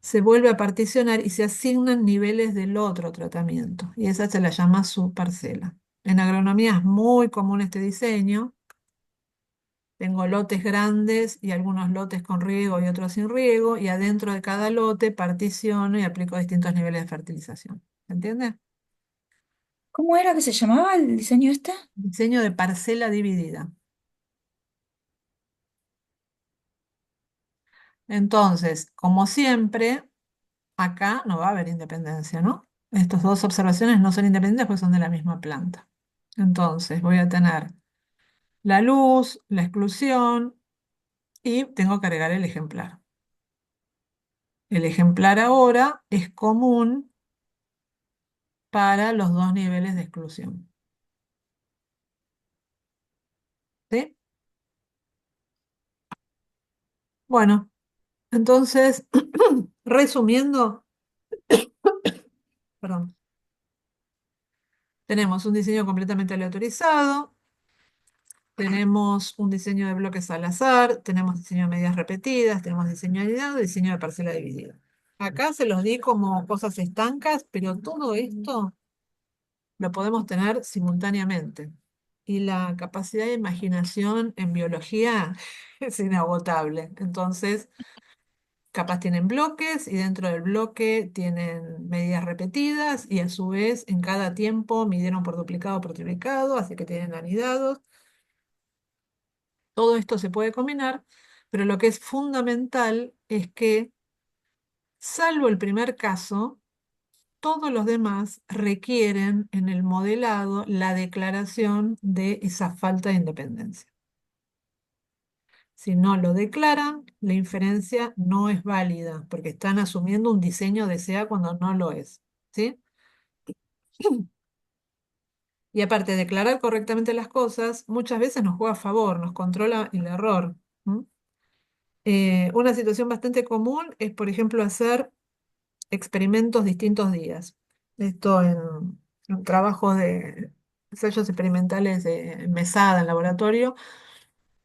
se vuelve a particionar y se asignan niveles del otro tratamiento, y esa se la llama subparcela. En agronomía es muy común este diseño. Tengo lotes grandes y algunos lotes con riego y otros sin riego, y adentro de cada lote particiono y aplico distintos niveles de fertilización. ¿Se entiende? ¿Cómo era que se llamaba el diseño este? Diseño de parcela dividida. Entonces, como siempre, acá no va a haber independencia, ¿no? Estas dos observaciones no son independientes porque son de la misma planta. Entonces, voy a tener la luz, la exclusión y tengo que agregar el ejemplar. El ejemplar ahora es común para los dos niveles de exclusión. ¿Sí? Bueno, entonces, resumiendo, perdón, tenemos un diseño completamente aleatorizado, tenemos un diseño de bloques al azar, tenemos diseño de medidas repetidas, tenemos diseño anidado y diseño de parcela dividida. Acá se los di como cosas estancas, pero todo esto lo podemos tener simultáneamente. Y la capacidad de imaginación en biología es inagotable. Entonces, capaz tienen bloques y dentro del bloque tienen medidas repetidas y a su vez en cada tiempo midieron por duplicado o por triplicado, así que tienen anidados. Todo esto se puede combinar, pero lo que es fundamental es que, salvo el primer caso, todos los demás requieren en el modelado la declaración de esa falta de independencia. Si no lo declaran, la inferencia no es válida, porque están asumiendo un diseño de SEA cuando no lo es. ¿Sí? Y aparte, declarar correctamente las cosas muchas veces nos juega a favor, nos controla el error. ¿M? Una situación bastante común es, por ejemplo, hacer experimentos distintos días. Esto en trabajos de ensayos experimentales de mesada en laboratorio,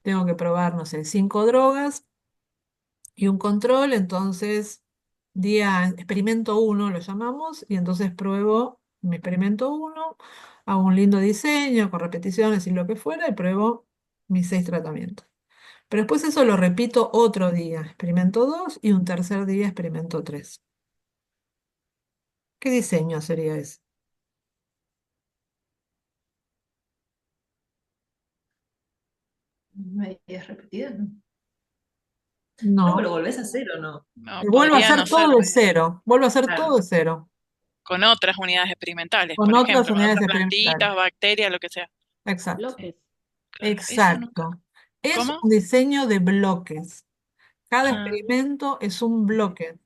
tengo que probar, no sé, 5 drogas y un control, entonces experimento 1 lo llamamos, y entonces pruebo mi experimento 1, hago un lindo diseño con repeticiones y lo que fuera, y pruebo mis 6 tratamientos. Pero después eso lo repito otro día, experimento 2, y un tercer día, experimento 3. ¿Qué diseño sería ese? Medidas repetidas, ¿no? No, No, pero volvés a cero, ¿no? No, y vuelvo a podría hacer no ser todo de cero, vuelvo a hacer Claro. todo de cero, con otras unidades experimentales, con por otras ejemplo, con unidades otras experimentales. plantitas, bacterias, lo que sea. Exacto, Bloques. Claro, eso nunca. exacto. Es ¿Cómo? un diseño de bloques. Cada Ah, experimento es un bloque.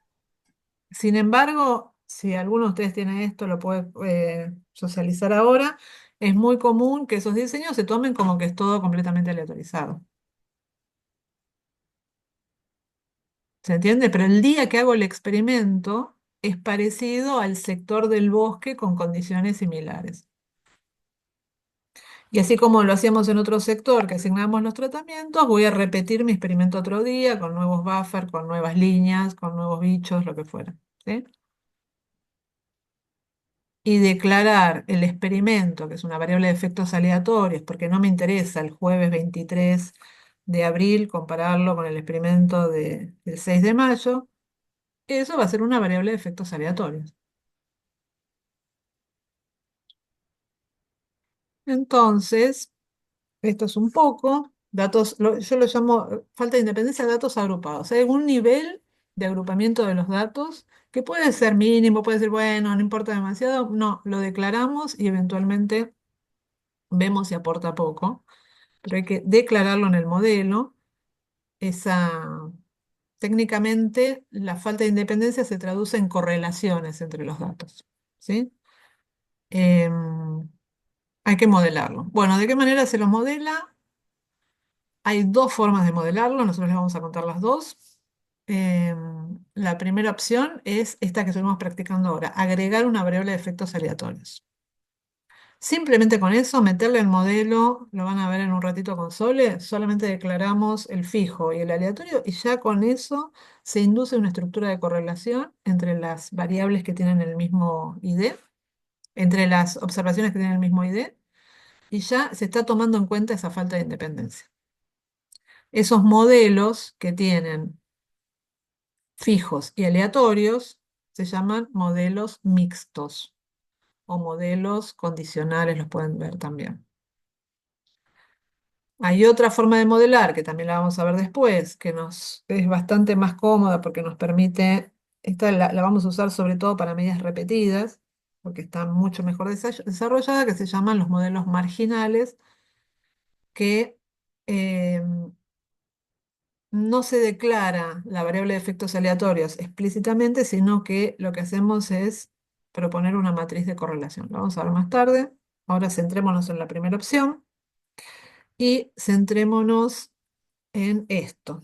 Sin embargo, si alguno de ustedes tiene esto, lo puede socializar ahora. Es muy común que esos diseños se tomen como que es todo completamente aleatorizado. ¿Se entiende? Pero el día que hago el experimento es parecido al sector del bosque con condiciones similares. Y así como lo hacíamos en otro sector, que asignamos los tratamientos, voy a repetir mi experimento otro día con nuevos buffers, con nuevas líneas, con nuevos bichos, lo que fuera. ¿Sí? Y declarar el experimento, que es una variable de efectos aleatorios, porque no me interesa el jueves 23 de abril compararlo con el experimento del 6 de mayo, eso va a ser una variable de efectos aleatorios. Entonces, esto es un poco, datos, yo lo llamo falta de independencia de datos agrupados. Hay algún nivel de agrupamiento de los datos que puede ser mínimo, puede ser bueno, no importa demasiado. No, lo declaramos y eventualmente vemos si aporta poco, pero hay que declararlo en el modelo. Esa, técnicamente, la falta de independencia se traduce en correlaciones entre los datos. ¿Sí? Em, Hay que modelarlo. Bueno, ¿de qué manera se lo modela? Hay dos formas de modelarlo, nosotros les vamos a contar las dos. La primera opción es esta que estuvimos practicando ahora, agregar una variable de efectos aleatorios. Simplemente con eso, meterle el modelo, lo van a ver en un ratito con Sole, solamente declaramos el fijo y el aleatorio, y ya con eso se induce una estructura de correlación entre las variables que tienen el mismo ID, entre las observaciones que tienen el mismo ID, y ya se está tomando en cuenta esa falta de independencia. Esos modelos que tienen fijos y aleatorios se llaman modelos mixtos o modelos condicionales, los pueden ver también. Hay otra forma de modelar, que también la vamos a ver después, que es bastante más cómoda porque nos permite, esta la vamos a usar sobre todo para medidas repetidas, porque está mucho mejor desarrollada, que se llaman los modelos marginales, que no se declara la variable de efectos aleatorios explícitamente, sino que lo que hacemos es proponer una matriz de correlación. Lo vamos a ver más tarde. Ahora centrémonos en la primera opción y centrémonos en esto,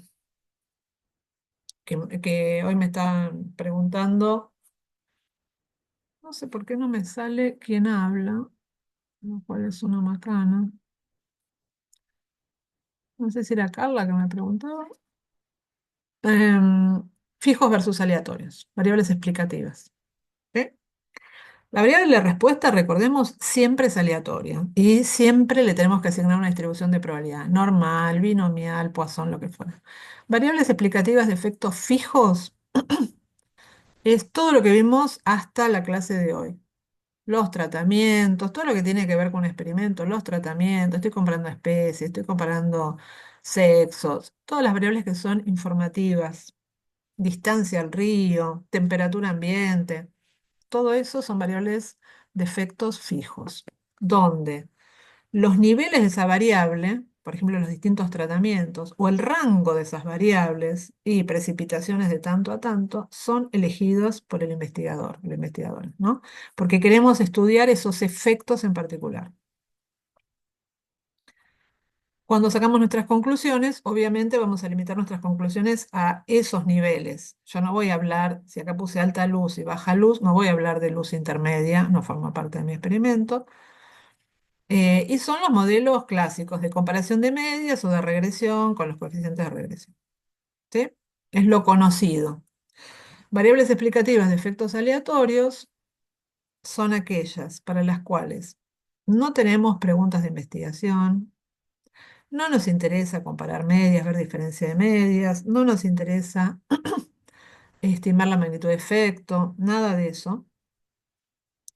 que hoy me están preguntando. No sé por qué no me sale quién habla, lo cual es una macana. No sé si era Carla que me preguntaba. Em, Fijos versus aleatorios, variables explicativas. ¿Sí? La variable de respuesta, recordemos, siempre es aleatoria y siempre le tenemos que asignar una distribución de probabilidad, normal, binomial, Poisson, lo que fuera. Variables explicativas de efectos fijos es todo lo que vimos hasta la clase de hoy. los tratamientos, todo lo que tiene que ver con un experimento, los tratamientos, estoy comparando especies, estoy comparando sexos, todas las variables que son informativas, distancia al río, temperatura ambiente, todo eso son variables de efectos fijos, donde los niveles de esa variable, por ejemplo, los distintos tratamientos, o el rango de esas variables y precipitaciones de tanto a tanto, son elegidos por el investigador, la investigadora, ¿no? Porque queremos estudiar esos efectos en particular. Cuando sacamos nuestras conclusiones, obviamente vamos a limitar nuestras conclusiones a esos niveles. Yo no voy a hablar, si acá puse alta luz y baja luz, no voy a hablar de luz intermedia, no forma parte de mi experimento. Y son los modelos clásicos de comparación de medias o de regresión con los coeficientes de regresión. ¿Sí? Es lo conocido. Variables explicativas de efectos aleatorios son aquellas para las cuales no tenemos preguntas de investigación, no nos interesa comparar medias, ver diferencia de medias, no nos interesa estimar la magnitud de efecto, nada de eso.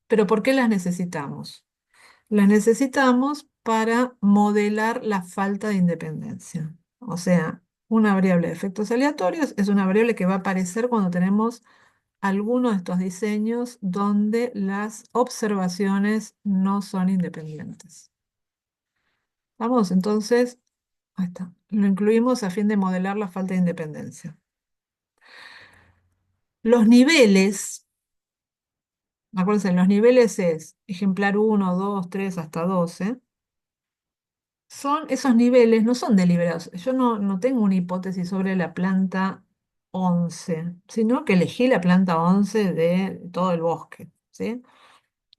Pero ¿por qué las necesitamos? Las necesitamos para modelar la falta de independencia. O sea, una variable de efectos aleatorios es una variable que va a aparecer cuando tenemos alguno de estos diseños donde las observaciones no son independientes. Vamos, entonces, ahí está. Lo incluimos a fin de modelar la falta de independencia. Los niveles, acuérdense, los niveles es ejemplar 1, 2, 3 hasta 12. Son esos niveles, no son deliberados. Yo no tengo una hipótesis sobre la planta 11, sino que elegí la planta 11 de todo el bosque, ¿sí?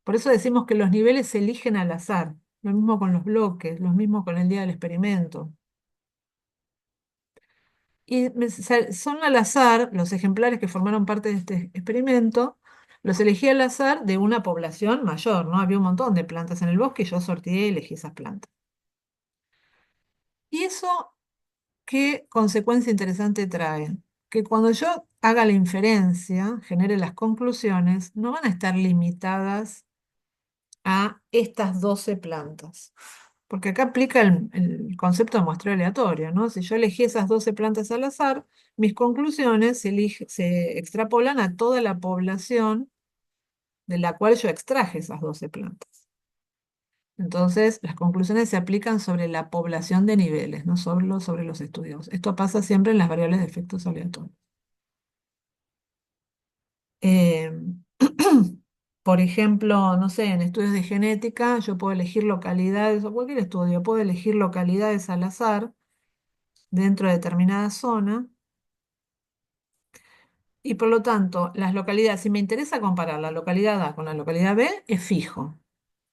Por eso decimos que los niveles se eligen al azar. Lo mismo con los bloques, lo mismo con el día del experimento. Y son al azar los ejemplares que formaron parte de este experimento, los elegí al azar de una población mayor, ¿no? Había un montón de plantas en el bosque y yo sorteé y elegí esas plantas. ¿Y eso qué consecuencia interesante trae? Que cuando yo haga la inferencia, genere las conclusiones, no van a estar limitadas a estas 12 plantas. Porque acá aplica el concepto de muestreo aleatorio, ¿no? Si yo elegí esas 12 plantas al azar, mis conclusiones se extrapolan a toda la población de la cual yo extraje esas 12 plantas. Entonces, las conclusiones se aplican sobre la población de niveles, no solo sobre los estudios. Esto pasa siempre en las variables de efectos aleatorios. Eh, por ejemplo, no sé, en estudios de genética yo puedo elegir localidades, o cualquier estudio, puedo elegir localidades al azar dentro de determinada zona, y por lo tanto, las localidades, si me interesa comparar la localidad A con la localidad B, es fijo.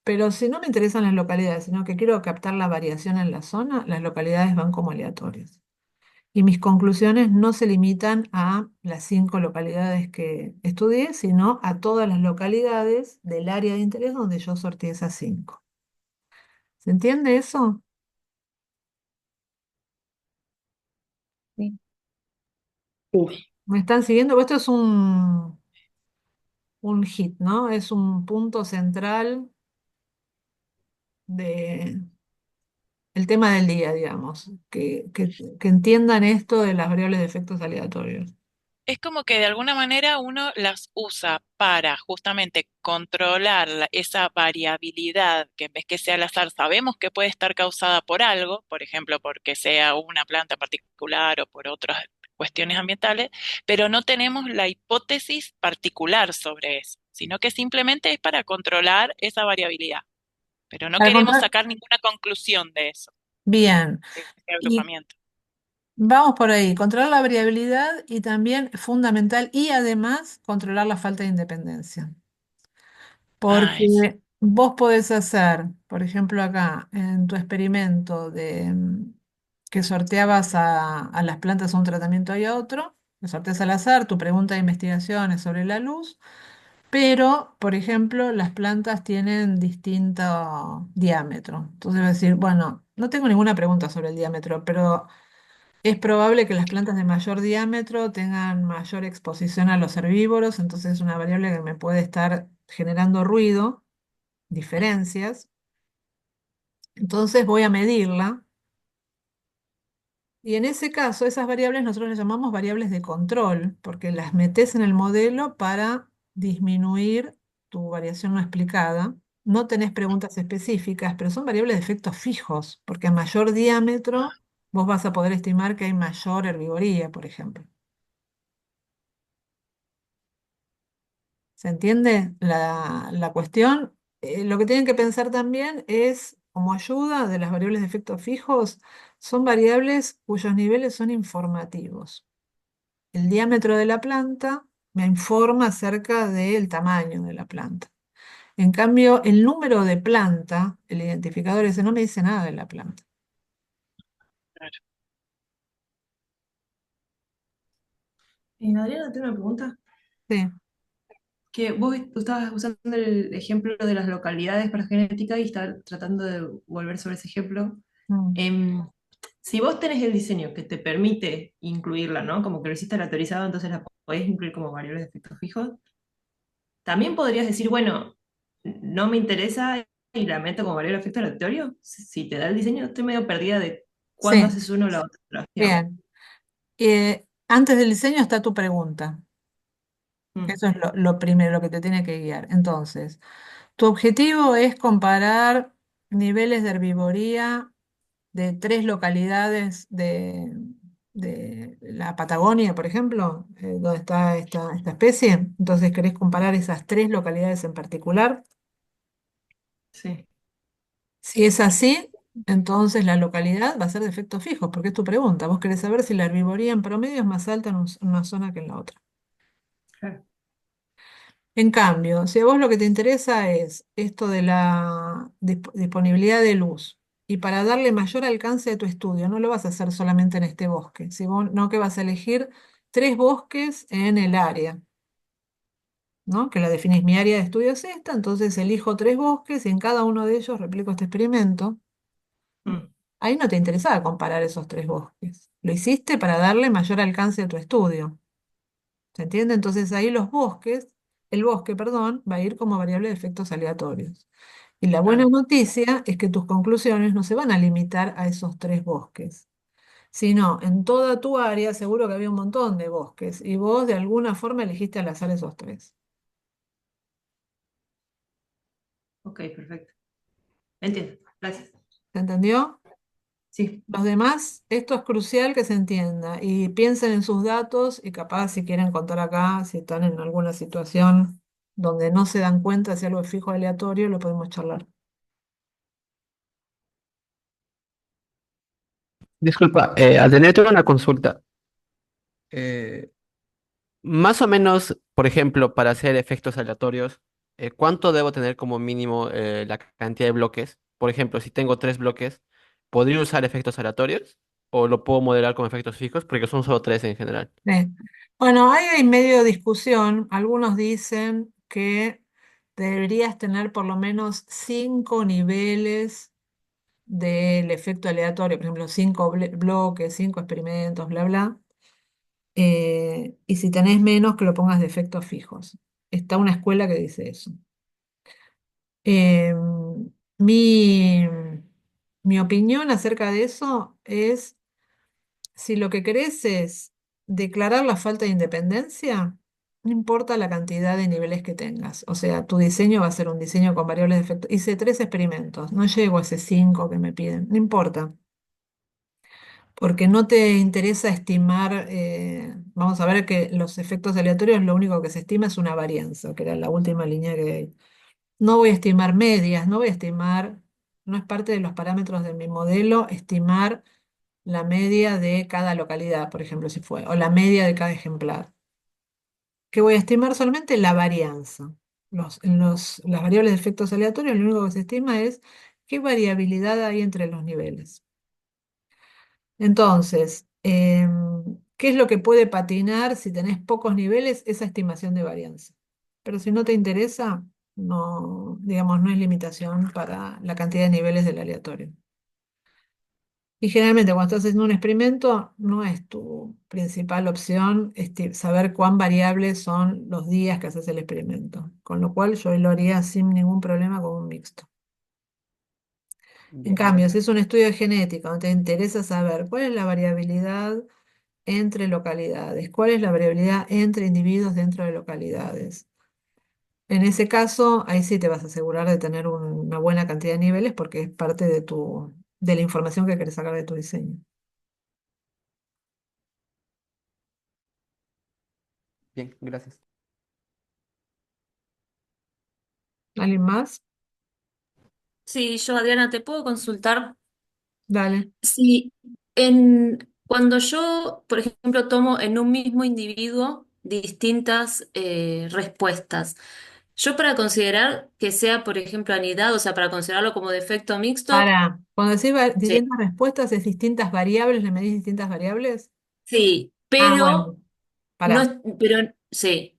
Pero si no me interesan las localidades, sino que quiero captar la variación en la zona, las localidades van como aleatorias. Y mis conclusiones no se limitan a las 5 localidades que estudié, sino a todas las localidades del área de interés donde yo sorteé esas 5. ¿Se entiende eso? Sí. ¿Me están siguiendo? Pues esto es un hit, ¿no? Es un punto central de el tema del día, digamos, que entiendan esto de las variables de efectos aleatorios. Es como que de alguna manera uno las usa para justamente controlar esa variabilidad que en vez que sea al azar, sabemos que puede estar causada por algo, por ejemplo, porque sea una planta particular o por otras cuestiones ambientales, pero no tenemos la hipótesis particular sobre eso, sino que simplemente es para controlar esa variabilidad, pero no Para queremos controlar, sacar ninguna conclusión de eso, bien. de ese Y agrupamiento. vamos por ahí, controlar la variabilidad y también fundamental y además controlar la falta de independencia. Ah, eso. Porque vos podés hacer, por ejemplo, acá en tu experimento de que sorteabas a las plantas a un tratamiento y a otro, lo sorteas al azar, tu pregunta de investigación es sobre la luz, pero, por ejemplo, las plantas tienen distinto diámetro. Entonces vas a decir, bueno, no tengo ninguna pregunta sobre el diámetro, pero es probable que las plantas de mayor diámetro tengan mayor exposición a los herbívoros, entonces es una variable que me puede estar generando ruido diferencias. Entonces voy a medirla. Y en ese caso, esas variables nosotros las llamamos variables de control, porque las metes en el modelo para disminuir tu variación no explicada. No tenés preguntas específicas, pero son variables de efectos fijos, porque a mayor diámetro vos vas a poder estimar que hay mayor herbivoría, por ejemplo. ¿Se entiende la cuestión? Lo que tienen que pensar también es, como ayuda de las variables de efectos fijos, son variables cuyos niveles son informativos. El diámetro de la planta me informa acerca del tamaño de la planta. En cambio, el número de planta, el identificador ese, no me dice nada de la planta. Claro. Adriana, tengo una pregunta. Sí. Que tú estabas usando el ejemplo de las localidades para genética y estaba tratando de volver sobre ese ejemplo. Mm. Si vos tenés el diseño que te permite incluirla, ¿no? Como que lo hiciste aleatorizado, entonces la podés incluir como variables de efectos fijos. También podrías decir, bueno, no me interesa y la meto como variable de efecto aleatorio. Si te da el diseño, estoy medio perdida de cuándo Sí, haces uno o la otra. Digamos. bien. Antes del diseño está tu pregunta. Mm, Eso es lo primero, lo que te tiene que guiar. Entonces, tu objetivo es comparar niveles de herbivoría de 3 localidades de la Patagonia, por ejemplo, donde está esta especie. Entonces, ¿querés comparar esas 3 localidades en particular? sí, Si es así, entonces la localidad va a ser de efectos fijos, porque es tu pregunta. Vos querés saber si la herbivoría en promedio es más alta en una zona que en la otra. claro. En cambio, si a vos lo que te interesa es esto de la disponibilidad de luz, y para darle mayor alcance a tu estudio, no lo vas a hacer solamente en este bosque, sino que vas a elegir 3 bosques en el área, ¿no? Que la definís, mi área de estudio es esta, entonces elijo 3 bosques y en cada uno de ellos replico este experimento. Mm, Ahí no te interesaba comparar esos 3 bosques. Lo hiciste para darle mayor alcance a tu estudio. ¿Se entiende? Entonces ahí el bosque, perdón, va a ir como variable de efectos aleatorios. Y la buena claro. noticia es que tus conclusiones no se van a limitar a esos 3 bosques, sino en toda tu área seguro que había un montón de bosques y vos de alguna forma elegiste al azar esos 3. Ok, perfecto. Entiendo. Gracias. ¿Se entendió? Sí. Los demás, esto es crucial que se entienda y piensen en sus datos y capaz si quieren contar acá, si están en alguna situación donde no se dan cuenta si algo es fijo o aleatorio, lo podemos charlar. Disculpa, Atenea, tengo una consulta. Eh, Más o menos, por ejemplo, para hacer efectos aleatorios, ¿cuánto debo tener como mínimo la cantidad de bloques? Por ejemplo, si tengo 3 bloques, ¿podría usar efectos aleatorios? ¿O lo puedo modelar con efectos fijos? Porque son solo 3 en general. Sí. Bueno, ahí hay medio discusión. Algunos dicen que deberías tener por lo menos 5 niveles del efecto aleatorio, por ejemplo, 5 bloques, 5 experimentos, bla, bla. Y si tenés menos, que lo pongas de efectos fijos. Está una escuela que dice eso. Eh, mi, mi opinión acerca de eso es, si lo que querés es declarar la falta de independencia, no importa la cantidad de niveles que tengas. O sea, tu diseño va a ser un diseño con variables de efecto. Hice 3 experimentos, no llego a ese 5 que me piden, no importa. Porque no te interesa estimar, vamos a ver que los efectos aleatorios lo único que se estima es una varianza, que era la última línea que hay. No voy a estimar medias, no voy a estimar, no es parte de los parámetros de mi modelo estimar la media de cada localidad, por ejemplo, si fue, o la media de cada ejemplar. ¿Qué voy a estimar? Solamente la varianza. Las variables de efectos aleatorios, lo único que se estima es qué variabilidad hay entre los niveles. Entonces, ¿qué es lo que puede patinar si tenés pocos niveles? Esa estimación de varianza. Pero si no te interesa, no, digamos, no es limitación para la cantidad de niveles del aleatorio. Y generalmente cuando estás haciendo un experimento, no es tu principal opción saber cuán variables son los días que haces el experimento. Con lo cual yo lo haría sin ningún problema con un mixto. En Bien, cambio, si perfecto. es un estudio de genética, donde te interesa saber cuál es la variabilidad entre localidades, cuál es la variabilidad entre individuos dentro de localidades. En ese caso, ahí sí te vas a asegurar de tener una buena cantidad de niveles porque es parte de la información que querés sacar de tu diseño. Bien, gracias. ¿Alguien más? Sí, yo, Adriana, te puedo consultar. Dale. Si cuando yo, por ejemplo, tomo en un mismo individuo distintas respuestas, yo para considerar que sea, por ejemplo, anidado, o sea, para considerarlo como defecto mixto, Cuando decís sí, distintas respuestas, ¿es distintas variables? ¿Le medís distintas variables? sí, Ah, bueno, no, pará. pero sí,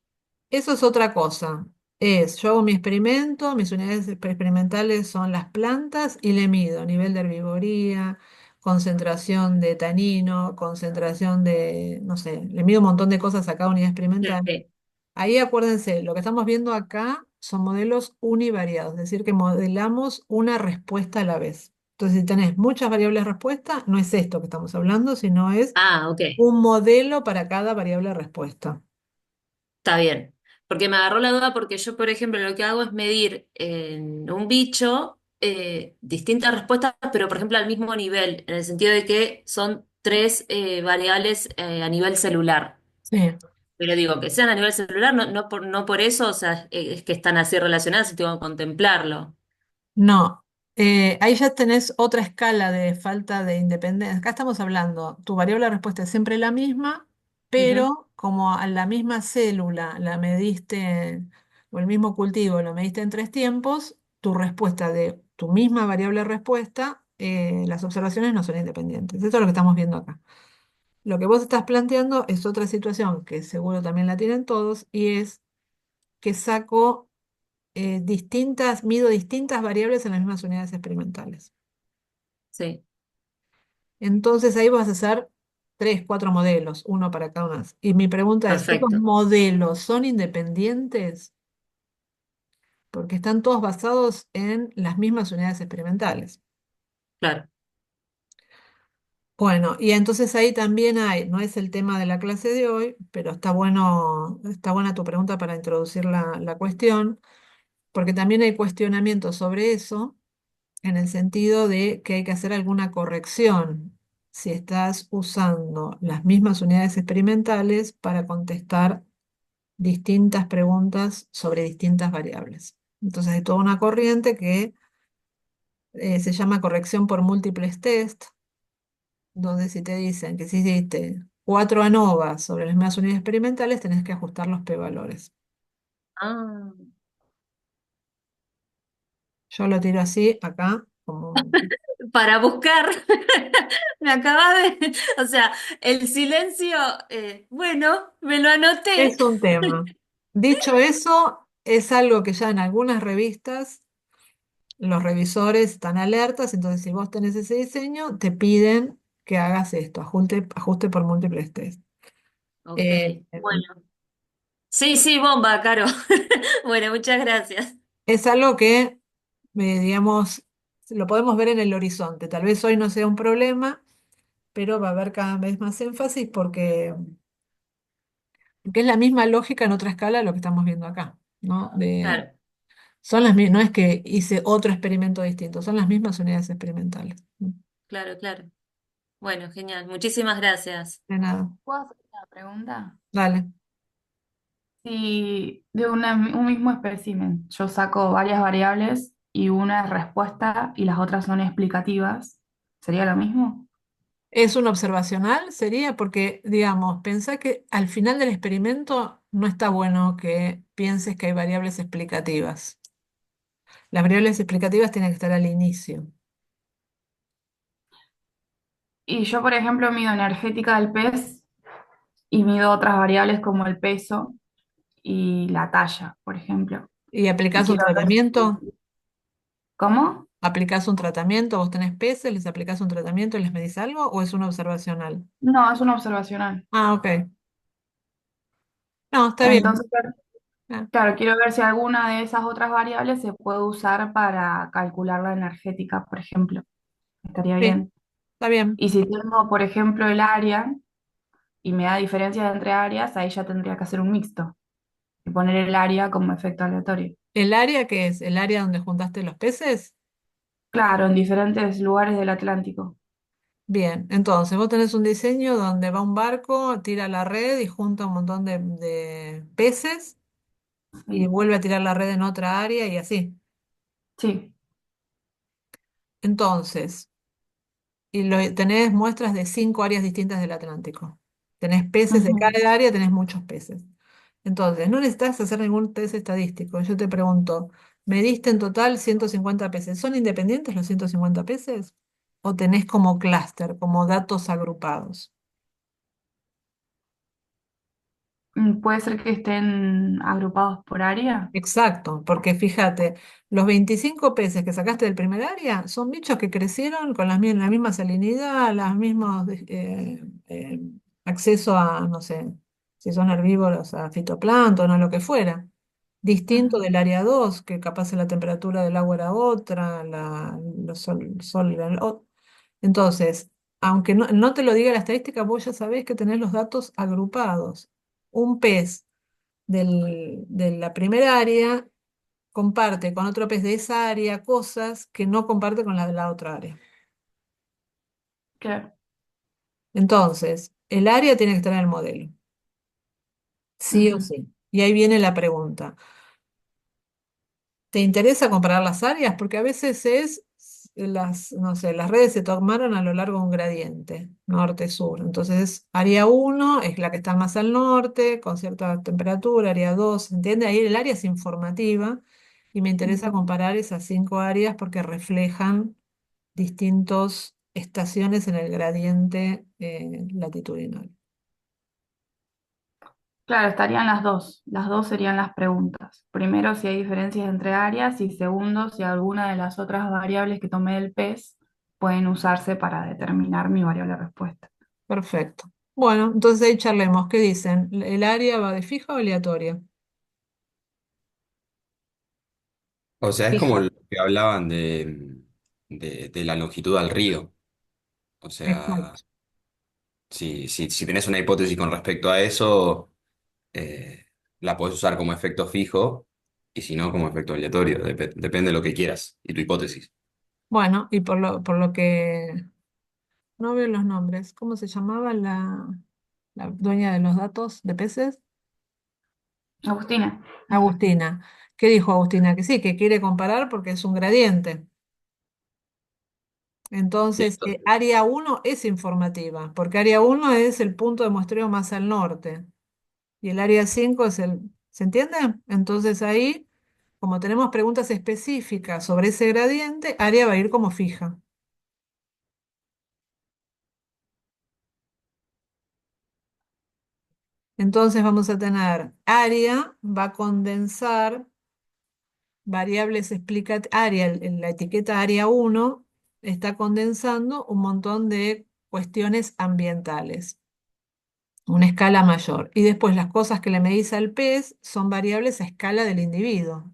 Eso es otra cosa. Yo hago mi experimento, mis unidades experimentales son las plantas y le mido nivel de herbivoría, concentración de tanino, concentración de, no sé, le mido un montón de cosas a cada unidad experimental. sí. Ahí acuérdense, lo que estamos viendo acá son modelos univariados, es decir, que modelamos una respuesta a la vez. Entonces, si tenés muchas variables respuesta, no es esto que estamos hablando, sino es Ah, ok. un modelo para cada variable respuesta. Está bien, porque me agarró la duda porque yo, por ejemplo, lo que hago es medir en un bicho distintas respuestas, pero por ejemplo al mismo nivel, en el sentido de que son tres variables a nivel celular. Sí. Pero digo, que sean a nivel celular, no por eso, o sea, es que están así relacionadas y tengo que contemplarlo. No, ahí ya tenés otra escala de falta de independencia. Acá estamos hablando, tu variable de respuesta es siempre la misma, Ujú. pero como a la misma célula la mediste, o el mismo cultivo lo mediste en 3 tiempos, tu respuesta de tu misma variable de respuesta, las observaciones no son independientes. Esto es lo que estamos viendo acá. Lo que vos estás planteando es otra situación que seguro también la tienen todos, y es que saco mido distintas variables en las mismas unidades experimentales. Sí, Entonces ahí vas a hacer 3, 4 modelos, uno para cada una. Y mi pregunta es, ¿estos perfecto, modelos son independientes? Porque están todos basados en las mismas unidades experimentales. claro, Bueno, y entonces ahí también no es el tema de la clase de hoy, pero está buena tu pregunta para introducir la cuestión, porque también hay cuestionamientos sobre eso en el sentido de que hay que hacer alguna corrección si estás usando las mismas unidades experimentales para contestar distintas preguntas sobre distintas variables. Entonces hay toda una corriente que se llama corrección por múltiples test, donde si te dicen que si hiciste 4 ANOVA sobre las mismas unidades experimentales, tenés que ajustar los p-valores. ah, Yo lo tiro así acá, como para buscar, me acaba de, o sea, el silencio, bueno, me lo anoté. es un tema. Dicho eso, es algo que ya en algunas revistas los revisores están alertas, entonces si vos tenés ese diseño, te piden que hagas esto, ajuste por múltiples test. Ok, Eh, bueno. Sí, sí, bomba, Caro. Bueno, muchas gracias. es algo que, digamos, lo podemos ver en el horizonte. Tal vez hoy no sea un problema, pero va a haber cada vez más énfasis porque es la misma lógica en otra escala de lo que estamos viendo acá, ¿no? Claro, No es que hice otro experimento distinto, son las mismas unidades experimentales. claro, claro. Bueno, genial. Muchísimas gracias. De nada. ¿Puedo hacer una pregunta? Dale. Si de un mismo espécimen yo saco varias variables y una es respuesta y las otras son explicativas, ¿sería lo mismo? Es un observacional, sería porque, digamos, pensá que al final del experimento no está bueno que pienses que hay variables explicativas. Las variables explicativas tienen que estar al inicio. Y yo, por ejemplo, mido energética del pez y mido otras variables como el peso y la talla, por ejemplo. ¿Y Y aplicás un quiero ver tratamiento? ¿Cómo? ¿Aplicás un tratamiento? ¿Vos tenés peces? ¿Les aplicás un tratamiento y les medís algo? ¿O es una observacional? No, es una observacional. Ah, ok. No, está bien. Entonces, Ah, claro, quiero ver si alguna de esas otras variables se puede usar para calcular la energética, por ejemplo. Estaría sí, bien. está bien. Y si tengo, por ejemplo, el área y me da diferencias entre áreas, ahí ya tendría que hacer un mixto y poner el área como efecto aleatorio. ¿El área qué es? ¿El área donde juntaste los peces? Claro, en diferentes lugares del Atlántico. Bien, entonces vos tenés un diseño donde va un barco, tira la red y junta un montón de peces y Sí, vuelve a tirar la red en otra área y así. sí. Entonces, tenés muestras de 5 áreas distintas del Atlántico. Tenés peces de Ujú. cada área, tenés muchos peces. Entonces, no necesitas hacer ningún test estadístico. Yo te pregunto, ¿mediste en total 150 peces? ¿Son independientes los 150 peces? ¿O tenés como clúster, como datos agrupados? Puede ser que estén agrupados por área. Exacto, porque fíjate, los 25 peces que sacaste del primer área son bichos que crecieron con la misma salinidad, los mismos acceso a, no sé, si son herbívoros, a fitoplancton o lo que fuera. Distinto Ujú. del área 2 que capaz la temperatura del agua era otra, los sol era Entonces, aunque no te lo diga la estadística, vos ya sabés que tenés los datos agrupados. Un pez de la primera área comparte con otro pez de esa área cosas que no comparte con la de la otra área. Claro. Entonces, el área tiene que estar en el modelo, sí o Ujú. sí. Y ahí viene la pregunta. ¿Te interesa comparar las áreas? Porque a veces no sé, las redes se tomaron a lo largo de un gradiente, norte-sur. Entonces, área 1 es la que está más al norte, con cierta temperatura, área 2, ¿entiende? Ahí el área es informativa y me interesa Ujú. comparar esas 5 áreas porque reflejan distintas estaciones en el gradiente latitudinal. Claro, estarían las dos. Las dos serían las preguntas. Primero, si hay diferencias entre áreas y segundo, si alguna de las otras variables que tomé del PES pueden usarse para determinar mi variable respuesta. Perfecto. Bueno, entonces ahí charlemos. ¿Qué dicen? ¿El área va de fija o aleatoria? O sea, es como Fija. lo que hablaban de la longitud al río. O sea, Exacto. si tenés una hipótesis con respecto a eso, eh, la podés usar como efecto fijo y si no, como efecto aleatorio. Depende de lo que quieras y tu hipótesis. Bueno, y por lo que no veo los nombres, ¿cómo se llamaba la dueña de los datos de peces? Agustina. Agustina. ¿Qué dijo Agustina? Que sí, que quiere comparar porque es un gradiente. Sí, Entonces, área 1 es informativa, porque área 1 es el punto de muestreo más al norte y el área 5 es ¿se entiende? Entonces ahí, como tenemos preguntas específicas sobre ese gradiente, área va a ir como fija. Entonces vamos a tener área, va a condensar variables explicativas, área, la etiqueta área 1 está condensando un montón de cuestiones ambientales, una escala mayor. Y después las cosas que le medís al pez son variables a escala del individuo.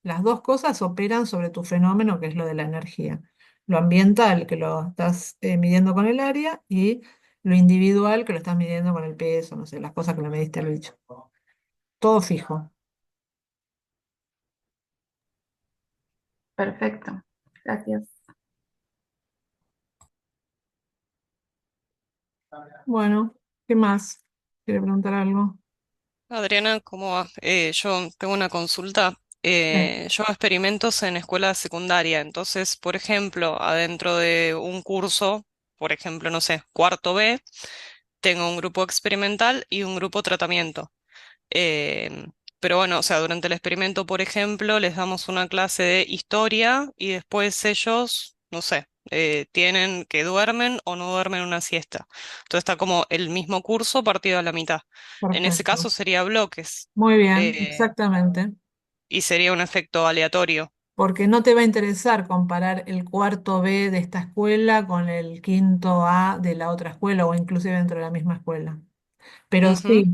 Las dos cosas operan sobre tu fenómeno, que es lo de la energía. Lo ambiental, que lo estás midiendo con el área, y lo individual, que lo estás midiendo con el peso, no sé, las cosas que le mediste al bicho. Todo fijo. Perfecto. Gracias. Bueno, ¿qué más? ¿Quiere preguntar algo? Adriana, ¿cómo va? Yo tengo una consulta. Sí. Yo hago experimentos en escuela secundaria, entonces, por ejemplo, adentro de un curso, por ejemplo, no sé, cuarto B, tengo un grupo experimental y un grupo tratamiento. Pero bueno, o sea, durante el experimento, por ejemplo, les damos una clase de historia y después ellos, no sé, tienen que duermen o no duermen una siesta. Entonces está como el mismo curso partido a la mitad. En ese caso Perfecto. sería bloques Muy bien, eh, exactamente. y sería un efecto aleatorio. porque no te va a interesar comparar el cuarto B de esta escuela con el quinto A de la otra escuela o inclusive dentro de la misma escuela. Pero Ujú, sí,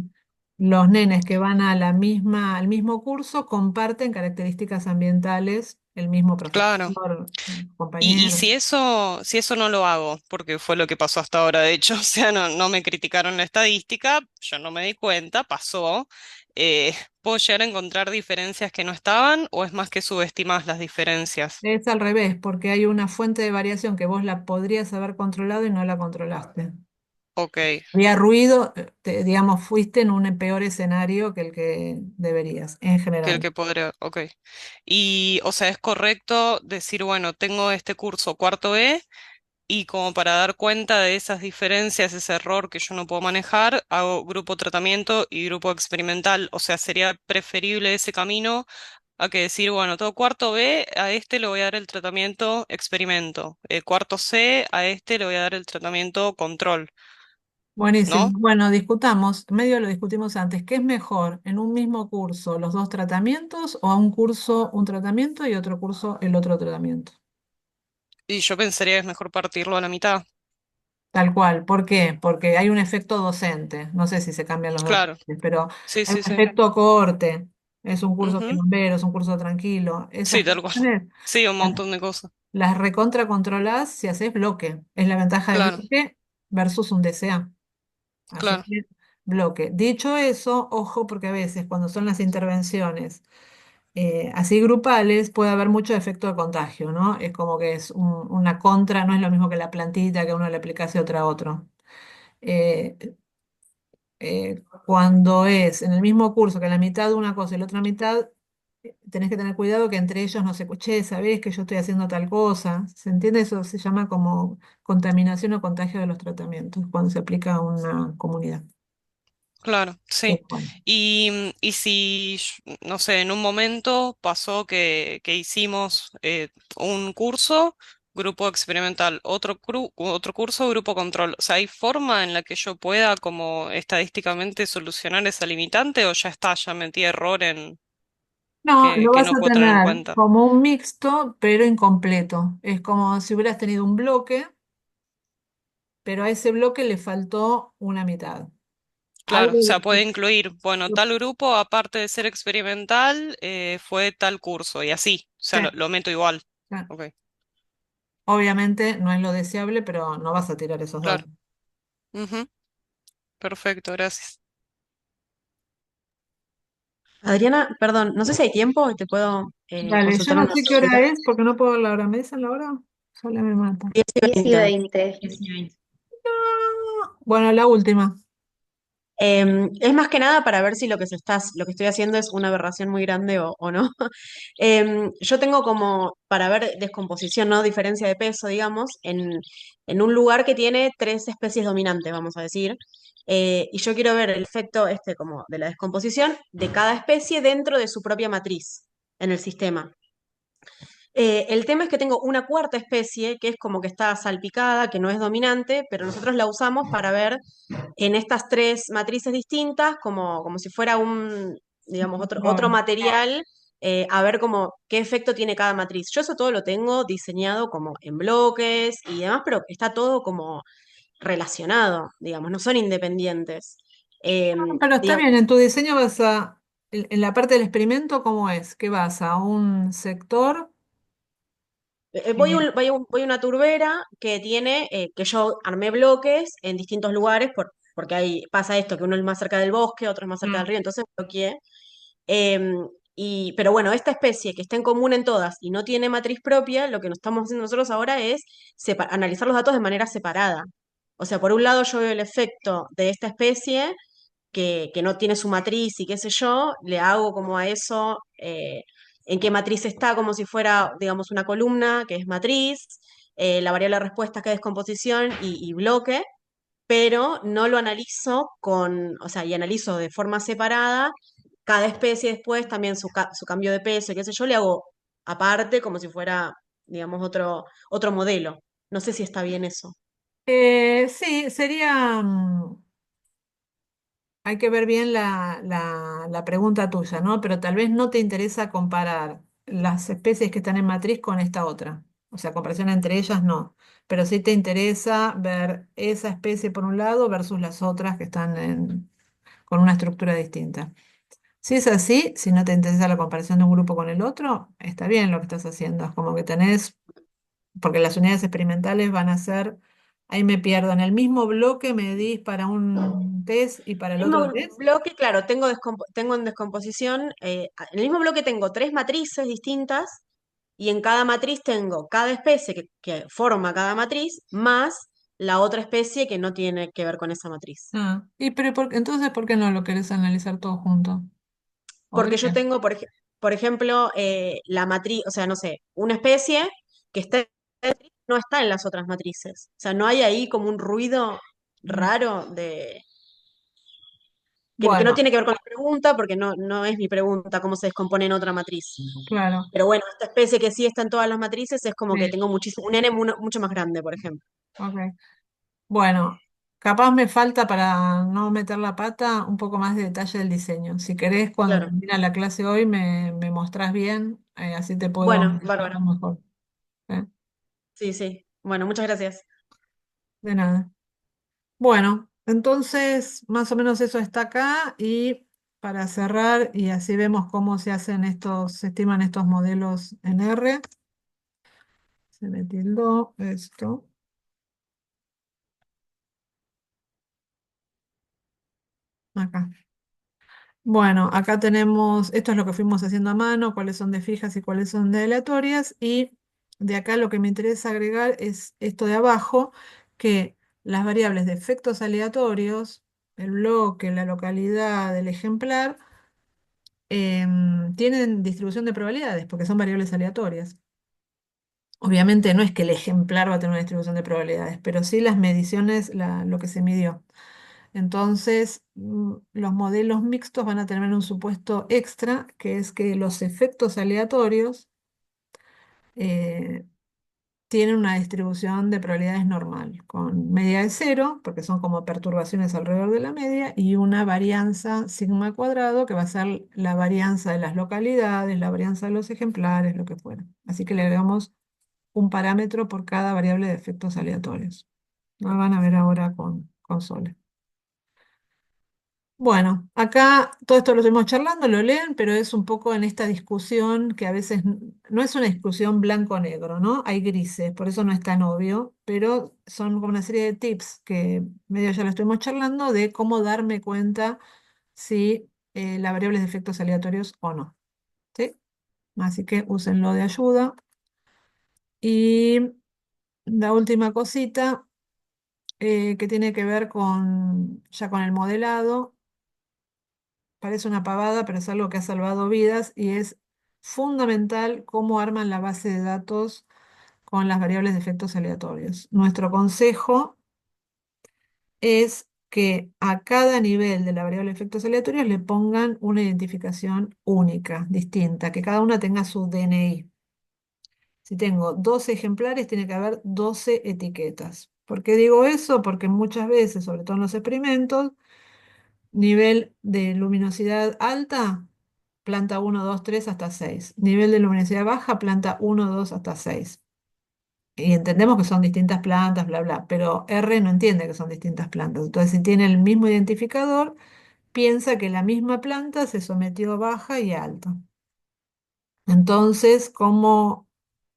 los nenes que van a al mismo curso comparten características ambientales, el mismo claro. profesor, Y compañero. si eso no lo hago, porque fue lo que pasó hasta ahora, de hecho, o sea, no me criticaron la estadística, yo no me di cuenta, pasó. ¿Puedo llegar a encontrar diferencias que no estaban o es más que subestimas las diferencias? Es al revés, porque hay una fuente de variación que vos la podrías haber controlado y no la controlaste. Ok, Había ruido, digamos, fuiste en un peor escenario que el que deberías, en que el general. que podría, ok. Y, o sea, es correcto decir, bueno, tengo este curso cuarto B y como para dar cuenta de esas diferencias, ese error que yo no puedo manejar, hago grupo tratamiento y grupo experimental. O sea, sería preferible ese camino a que decir, bueno, todo cuarto B, a este le voy a dar el tratamiento experimento. Cuarto C, a este le voy a dar el tratamiento control, Buenísimo. ¿no? Bueno, discutamos, medio lo discutimos antes. ¿Qué es mejor en un mismo curso los dos tratamientos o a un curso un tratamiento y otro curso el otro tratamiento? Y yo pensaría que es mejor partirlo a la mitad. Tal cual. ¿Por qué? Porque hay un efecto docente. No sé si se cambian los Claro, docentes, pero sí, hay sí, un sí. efecto cohorte. Es un curso Ujú, quilombero, es un curso tranquilo. Esas sí, tal cual. cuestiones Sí, un las, montón de cosas. las recontra controlás si haces bloque. Es la ventaja del Claro, bloque versus un DCA. Así claro. que bloque. Dicho eso, ojo, porque a veces cuando son las intervenciones así grupales puede haber mucho efecto de contagio, ¿no? Es como que es una contra, no es lo mismo que la plantita que uno le aplicase otra a otro. Eh, Cuando es en el mismo curso que la mitad de una cosa y la otra mitad, tenés que tener cuidado que entre ellos no se escuche, ¿sabés que yo estoy haciendo tal cosa? ¿Se entiende? Eso se llama como contaminación o contagio de los tratamientos cuando se aplica a una comunidad. Claro, sí. Bueno. Y si, no sé, en un momento pasó que hicimos un curso, grupo experimental, otro curso, grupo control. O sea, ¿hay forma en la que yo pueda como estadísticamente solucionar esa limitante o ya está, ya metí error en No, que, lo que vas no a puedo tener en tener cuenta? como un mixto, pero incompleto. Es como si hubieras tenido un bloque, pero a ese bloque le faltó una mitad. Claro, Algo o sea, de- puede incluir, bueno, tal grupo, aparte de ser experimental, fue tal curso y así. O sea, sí, lo meto igual. sí. Ok, Obviamente no es lo deseable, pero no vas a tirar esos claro. datos. Ujú, perfecto, gracias. Adriana, perdón, no sé si hay tiempo y te puedo Dale, yo consultar no una sé qué hora cosita. es porque no puedo ver la hora. ¿Me dicen la hora? Sola me mata. 10 y 10 y 20. 20. 10 y 20. Bueno, la última. Es más que nada para ver si lo que estoy haciendo es una aberración muy grande o no. Yo tengo como, para ver descomposición, ¿no? Diferencia de peso, digamos, en un lugar que tiene tres especies dominantes, vamos a decir. Y yo quiero ver el efecto este como de la descomposición de cada especie dentro de su propia matriz en el sistema. El tema es que tengo una cuarta especie que es como que está salpicada, que no es dominante, pero nosotros la usamos para ver en estas tres matrices distintas, como si fuera digamos, otro Bueno. material, a ver como qué efecto tiene cada matriz. Yo eso todo lo tengo diseñado como en bloques y demás, pero está todo como relacionado, digamos, no son independientes. Pero está Digamos, bien, en tu diseño en la parte del experimento, ¿cómo es? ¿Qué vas a un sector? voy a una turbera que tiene, que yo armé bloques en distintos lugares, porque ahí pasa esto, que uno es más cerca del bosque, otro es más cerca del Mm. río, entonces bloqueé. Pero bueno, esta especie que está en común en todas y no tiene matriz propia, lo que nos estamos haciendo nosotros ahora es analizar los datos de manera separada. O sea, por un lado yo veo el efecto de esta especie que no tiene su matriz y qué sé yo, le hago como a eso, en qué matriz está, como si fuera, digamos, una columna, que es matriz, la variable de respuesta, que es descomposición y bloque, pero no lo analizo o sea, y analizo de forma separada cada especie después, también su cambio de peso, y qué sé yo, le hago aparte, como si fuera, digamos, otro modelo. No sé si está bien eso. Sí, sería, hay que ver bien la pregunta tuya, ¿no? Pero tal vez no te interesa comparar las especies que están en matriz con esta otra. O sea, comparación entre ellas no. Pero sí te interesa ver esa especie por un lado versus las otras que están con una estructura distinta. Si es así, si no te interesa la comparación de un grupo con el otro, está bien lo que estás haciendo. Es como que tenés, porque las unidades experimentales van a ser, ahí me pierdo, en el mismo bloque medís para un test y para el El otro mismo test. bloque, claro, tengo en descomposición, en el mismo bloque tengo tres matrices distintas y en cada matriz tengo cada especie que forma cada matriz más la otra especie que no tiene que ver con esa matriz. Ah, y pero entonces, ¿por qué no lo querés analizar todo junto? Porque yo Podría. tengo, por ejemplo, la matriz, o sea, no sé, una especie que está, no está en las otras matrices. O sea, no hay ahí como un ruido Mm. raro de que no Bueno, tiene que ver con la pregunta, porque no es mi pregunta cómo se descompone en otra matriz. claro. Pero bueno, esta especie que sí está en todas las matrices es como que Sí, tengo muchísimo, un N mucho más grande, por ejemplo. ok. Bueno, capaz me falta para no meter la pata un poco más de detalle del diseño. Si querés, cuando Claro. termine la clase hoy, me mostrás bien, así te puedo Bueno, explicar bárbaro. mejor. ¿Eh? Sí, sí. Bueno, muchas gracias. De nada. Bueno, entonces más o menos eso está acá y para cerrar y así vemos cómo se hacen estos, se estiman estos modelos en R. Se me tildó esto. Acá. Bueno, acá tenemos, esto es lo que fuimos haciendo a mano, cuáles son de fijas y cuáles son de aleatorias, y de acá lo que me interesa agregar es esto de abajo, que las variables de efectos aleatorios, el bloque, la localidad, el ejemplar, tienen distribución de probabilidades, porque son variables aleatorias. Obviamente no es que el ejemplar va a tener una distribución de probabilidades, pero sí las mediciones, lo que se midió. Entonces, los modelos mixtos van a tener un supuesto extra, que es que los efectos aleatorios eh, tienen una distribución de probabilidades normal, con media de cero, porque son como perturbaciones alrededor de la media, y una varianza sigma cuadrado, que va a ser la varianza de las localidades, la varianza de los ejemplares, lo que fuera. Así que le agregamos un parámetro por cada variable de efectos aleatorios. Lo van a ver ahora con Sole. Bueno, acá todo esto lo estuvimos charlando, lo leen, pero es un poco en esta discusión que a veces no es una discusión blanco-negro, ¿no? Hay grises, por eso no es tan obvio, pero son como una serie de tips que medio ya lo estuvimos charlando de cómo darme cuenta si la variable es de efectos aleatorios o no. ¿Sí? Así que úsenlo de ayuda. Y la última cosita que tiene que ver ya con el modelado. Parece una pavada, pero es algo que ha salvado vidas y es fundamental cómo arman la base de datos con las variables de efectos aleatorios. Nuestro consejo es que a cada nivel de la variable de efectos aleatorios le pongan una identificación única, distinta, que cada una tenga su DNI. Si tengo 12 ejemplares, tiene que haber 12 etiquetas. ¿Por qué digo eso? Porque muchas veces, sobre todo en los experimentos, nivel de luminosidad alta, planta uno 2 3 hasta 6. Nivel de luminosidad baja, planta uno 2 hasta 6. Y entendemos que son distintas plantas, bla, bla, pero R no entiende que son distintas plantas. Entonces, si tiene el mismo identificador, piensa que la misma planta se sometió a baja y alta. Entonces, ¿cómo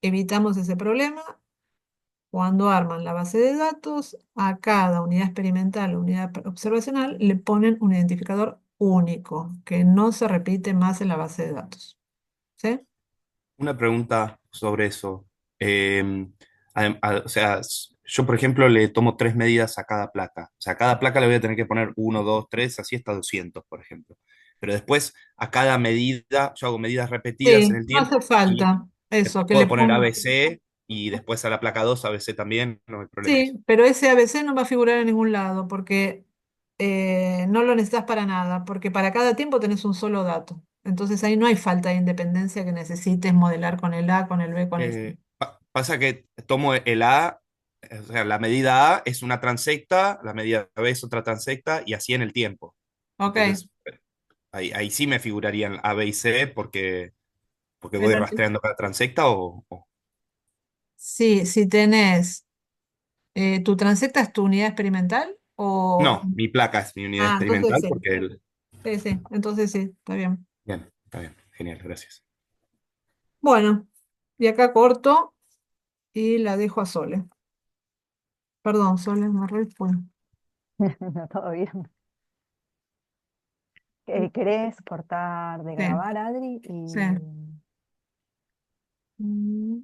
evitamos ese problema? Cuando arman la base de datos, a cada unidad experimental o unidad observacional le ponen un identificador único, que no se repite más en la base de datos. ¿Sí? Una pregunta sobre eso. O sea, yo, por ejemplo, le tomo tres medidas a cada placa. O sea, a cada placa le voy a tener que poner uno, dos, tres, así hasta 200, por ejemplo. Pero después, a cada medida, yo hago medidas repetidas en Sí, el no hace tiempo y falta le eso, que le puedo poner ponga. ABC y después a la placa 2 ABC también, no hay problema eso. Sí, pero ese ABC no va a figurar en ningún lado porque no lo necesitas para nada, porque para cada tiempo tenés un solo dato. Entonces ahí no hay falta de independencia que necesites modelar con el A, con el B, con el C. Pasa que tomo el A, o sea, la medida A es una transecta, la medida B es otra transecta y así en el tiempo. Ok, Entonces, ahí sí me figurarían A, B y C porque Porque voy rastreando cada transecta Sí, si tenés, ¿tu transecta es tu unidad experimental? O... No, mi placa es mi unidad Ah, entonces experimental sí. porque Sí, sí, entonces sí, está bien. Bien, está bien, genial, gracias. Bueno, y acá corto y la dejo a Sole. Perdón, Sole, me re fue. No, todo bien. ¿Querés cortar de Sí, grabar, Adri? sí. Y Mm,